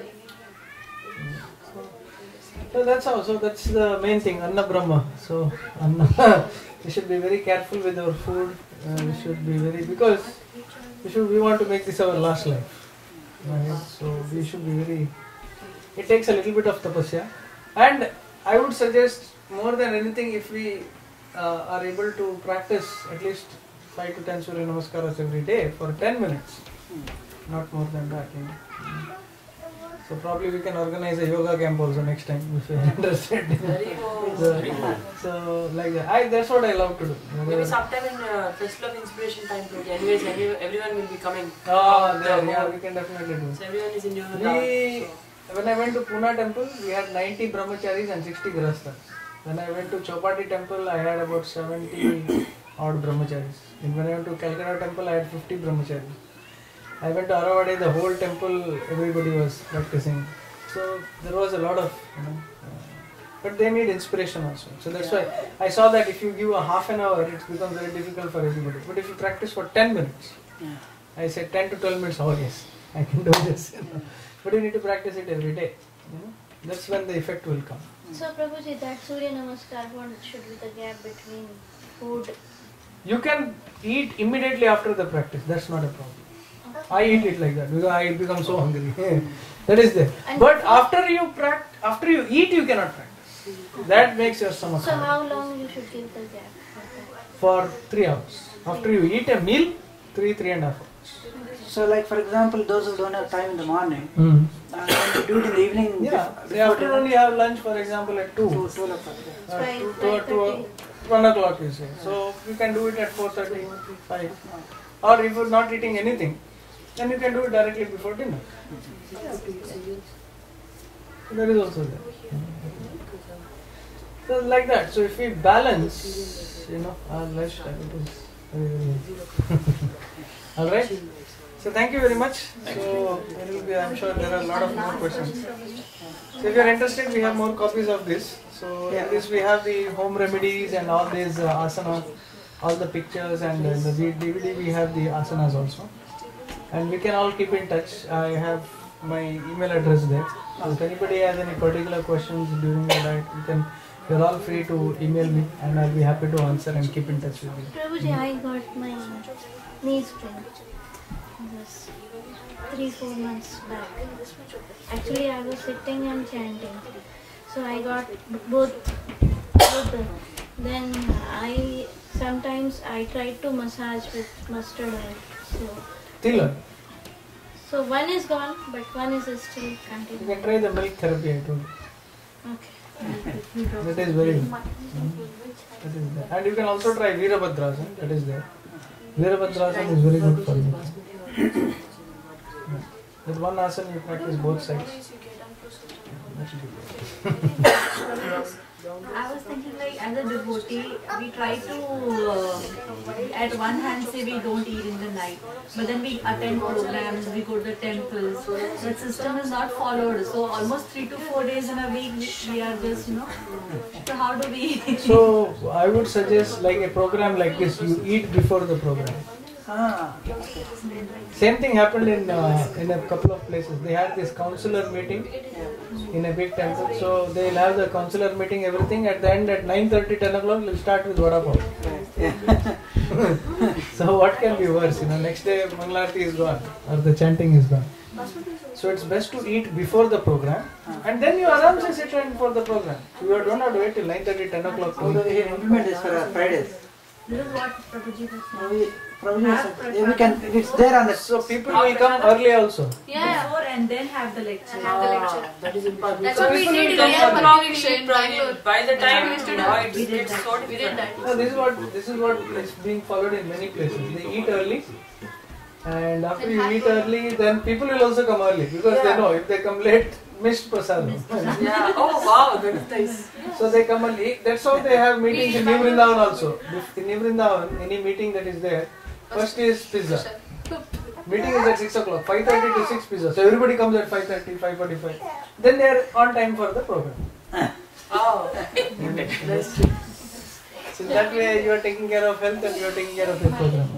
So that's how. So that's the main thing. Anna Brahma. So Anna. We should be very careful with our food. We should be because we want to make this our last life. Right? So we should be very. It takes a little bit of tapasya, and I would suggest more than anything if we are able to practice at least 5 to 10 Surya Namaskaras every day for 10 minutes, not more than that. So probably we can organize a yoga camp also next time if you are interested. So like that. That's what I love to do. Maybe sometime in Festival of Inspiration time. Anyways, everyone will be coming. We can definitely do. So everyone is in your When I went to Pune temple, we had 90 brahmacharis and 60 grahasthas. When I went to Chopati temple, I had about 70 odd brahmacharis. And when I went to Calcutta temple, I had 50 brahmacharis. I went to Aravadi, the whole temple, everybody was practicing. So there was a lot of, but they need inspiration also. So that's why I saw that if you give a half an hour, it becomes very difficult for everybody. But if you practice for 10 minutes, I said 10 to 12 minutes, oh yes, I can do this. But you need to practice it every day. That's when the effect will come. So Prabhuji, that Surya Namaskar, what should be the gap between food You can eat immediately after the practice. That's not a problem. I eat it like that because I become so hungry. That is there. But after you eat, you cannot practice. That makes your stomach So hungry. how long you should give the gap For 3 hours. After you eat a meal, 3.5 hours. So like for example, those who don't have time in the morning, Mm. when you do it in the evening, Yeah. The before afternoon you have lunch, for example, at 2. 12 o'clock. Yeah. 1 o'clock you say. So you can do it at 4:30, 5. Or if you're not eating anything, then you can do it directly before dinner. That is also there. So like that. So if we balance, our lifestyle, it is very, very easy. All right. So thank you very much. So there will be, I'm sure there are a lot of more questions. So if you are interested, we have more copies of this. So in this we have the home remedies and all these asanas, all the pictures, and in the DVD we have the asanas also. And we can all keep in touch. I have my email address there. So if anybody has any particular questions during the diet, you're all free to email me, and I'll be happy to answer and keep in touch with you. Prabhuji, I got my knee sprain. This 3-4 months back. Actually, I was sitting and chanting. So I got both. Then sometimes I tried to massage with mustard oil. Tila, So one is gone, but one is still you continuing. can try the milk therapy I told you. Okay. That is very good. That is there. And you can also try Virabhadrasana, that is there. Virabhadrasana is very good for you. Yeah. With one asana you practice both sides. That should be good. I was thinking like as a devotee, we try to at one hand say we don't eat in the night, but then we attend programs, we go to the temples. That system is not followed. So almost 3 to 4 days in a week we are just, So how do we? So I would suggest like a program like this, you eat before the program. Same thing happened in a couple of places. They had this counselor meeting in a big temple. So they'll have the counselor meeting, everything. At the end, at 9:30, 10 o'clock, we'll start with Vada Pav. So what can be worse? Next day Mangalarti is gone or the chanting is gone. So it's best to eat before the program, and then you aram sit and for the program. You don't have to wait till 9:30, 10 o'clock. How do we implement this for Fridays? This is what Prabhuji was saying. We can, it's there on the. So people will come early also. Yeah. Before and then have the lecture. Have the lecture. That is important. That's what we people did in will come Air Pariksha in Bangalore. By the time We used to do it gets so We did that. No, this is what is being followed in many places. They eat early, and after you eat early, then people will also come early because they know if they come late, missed prasadam. Yeah. Oh wow, that is nice. So they come early. That's how they have meetings in New Vrindavan also. In New Vrindavan, any meeting that is there, first is pizza. Meeting is at 6 o'clock, 5:30 to 6 pizza. So everybody comes at 5:30, 5:45. Then they are on time for the program. Oh. So that way you are taking care of health and you are taking care of the program.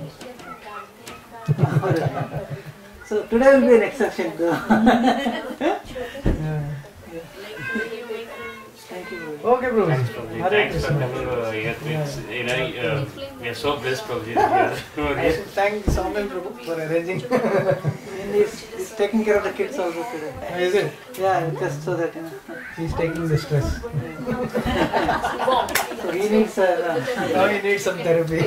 So today will be an exception though. Yeah. Thank you. Okay, Prabhuji. Thanks, Prabhuji. Hare Thanks for Krishna. coming over here. We are so blessed, Prabhuji, that you are I here. should thank Saumil Prabhu for arranging. And he's taking care of the kids also today. Is it? Yeah, just so that He's taking the stress. So he needs. Now he needs some therapy.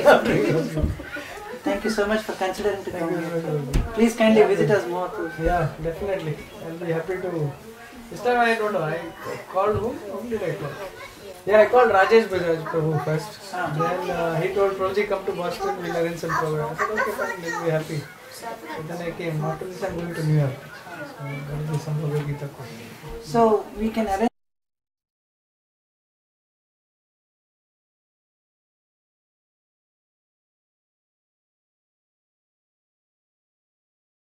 Thank you so much for considering to Thank come you here. very much, Prabhuji. Please kindly visit us more too. Yeah, definitely. I'll be happy to. This time I don't know. I called whom? Whom did I call? Yeah, I called Rajesh Bajaj Prabhu first. Then he told Prabhuji, come to Boston, we'll arrange some program. I said, okay, fine, we'll be happy. So then I came. After this, I'm going to New York. So that will be some Bhagavad Gita course. So we can arrange.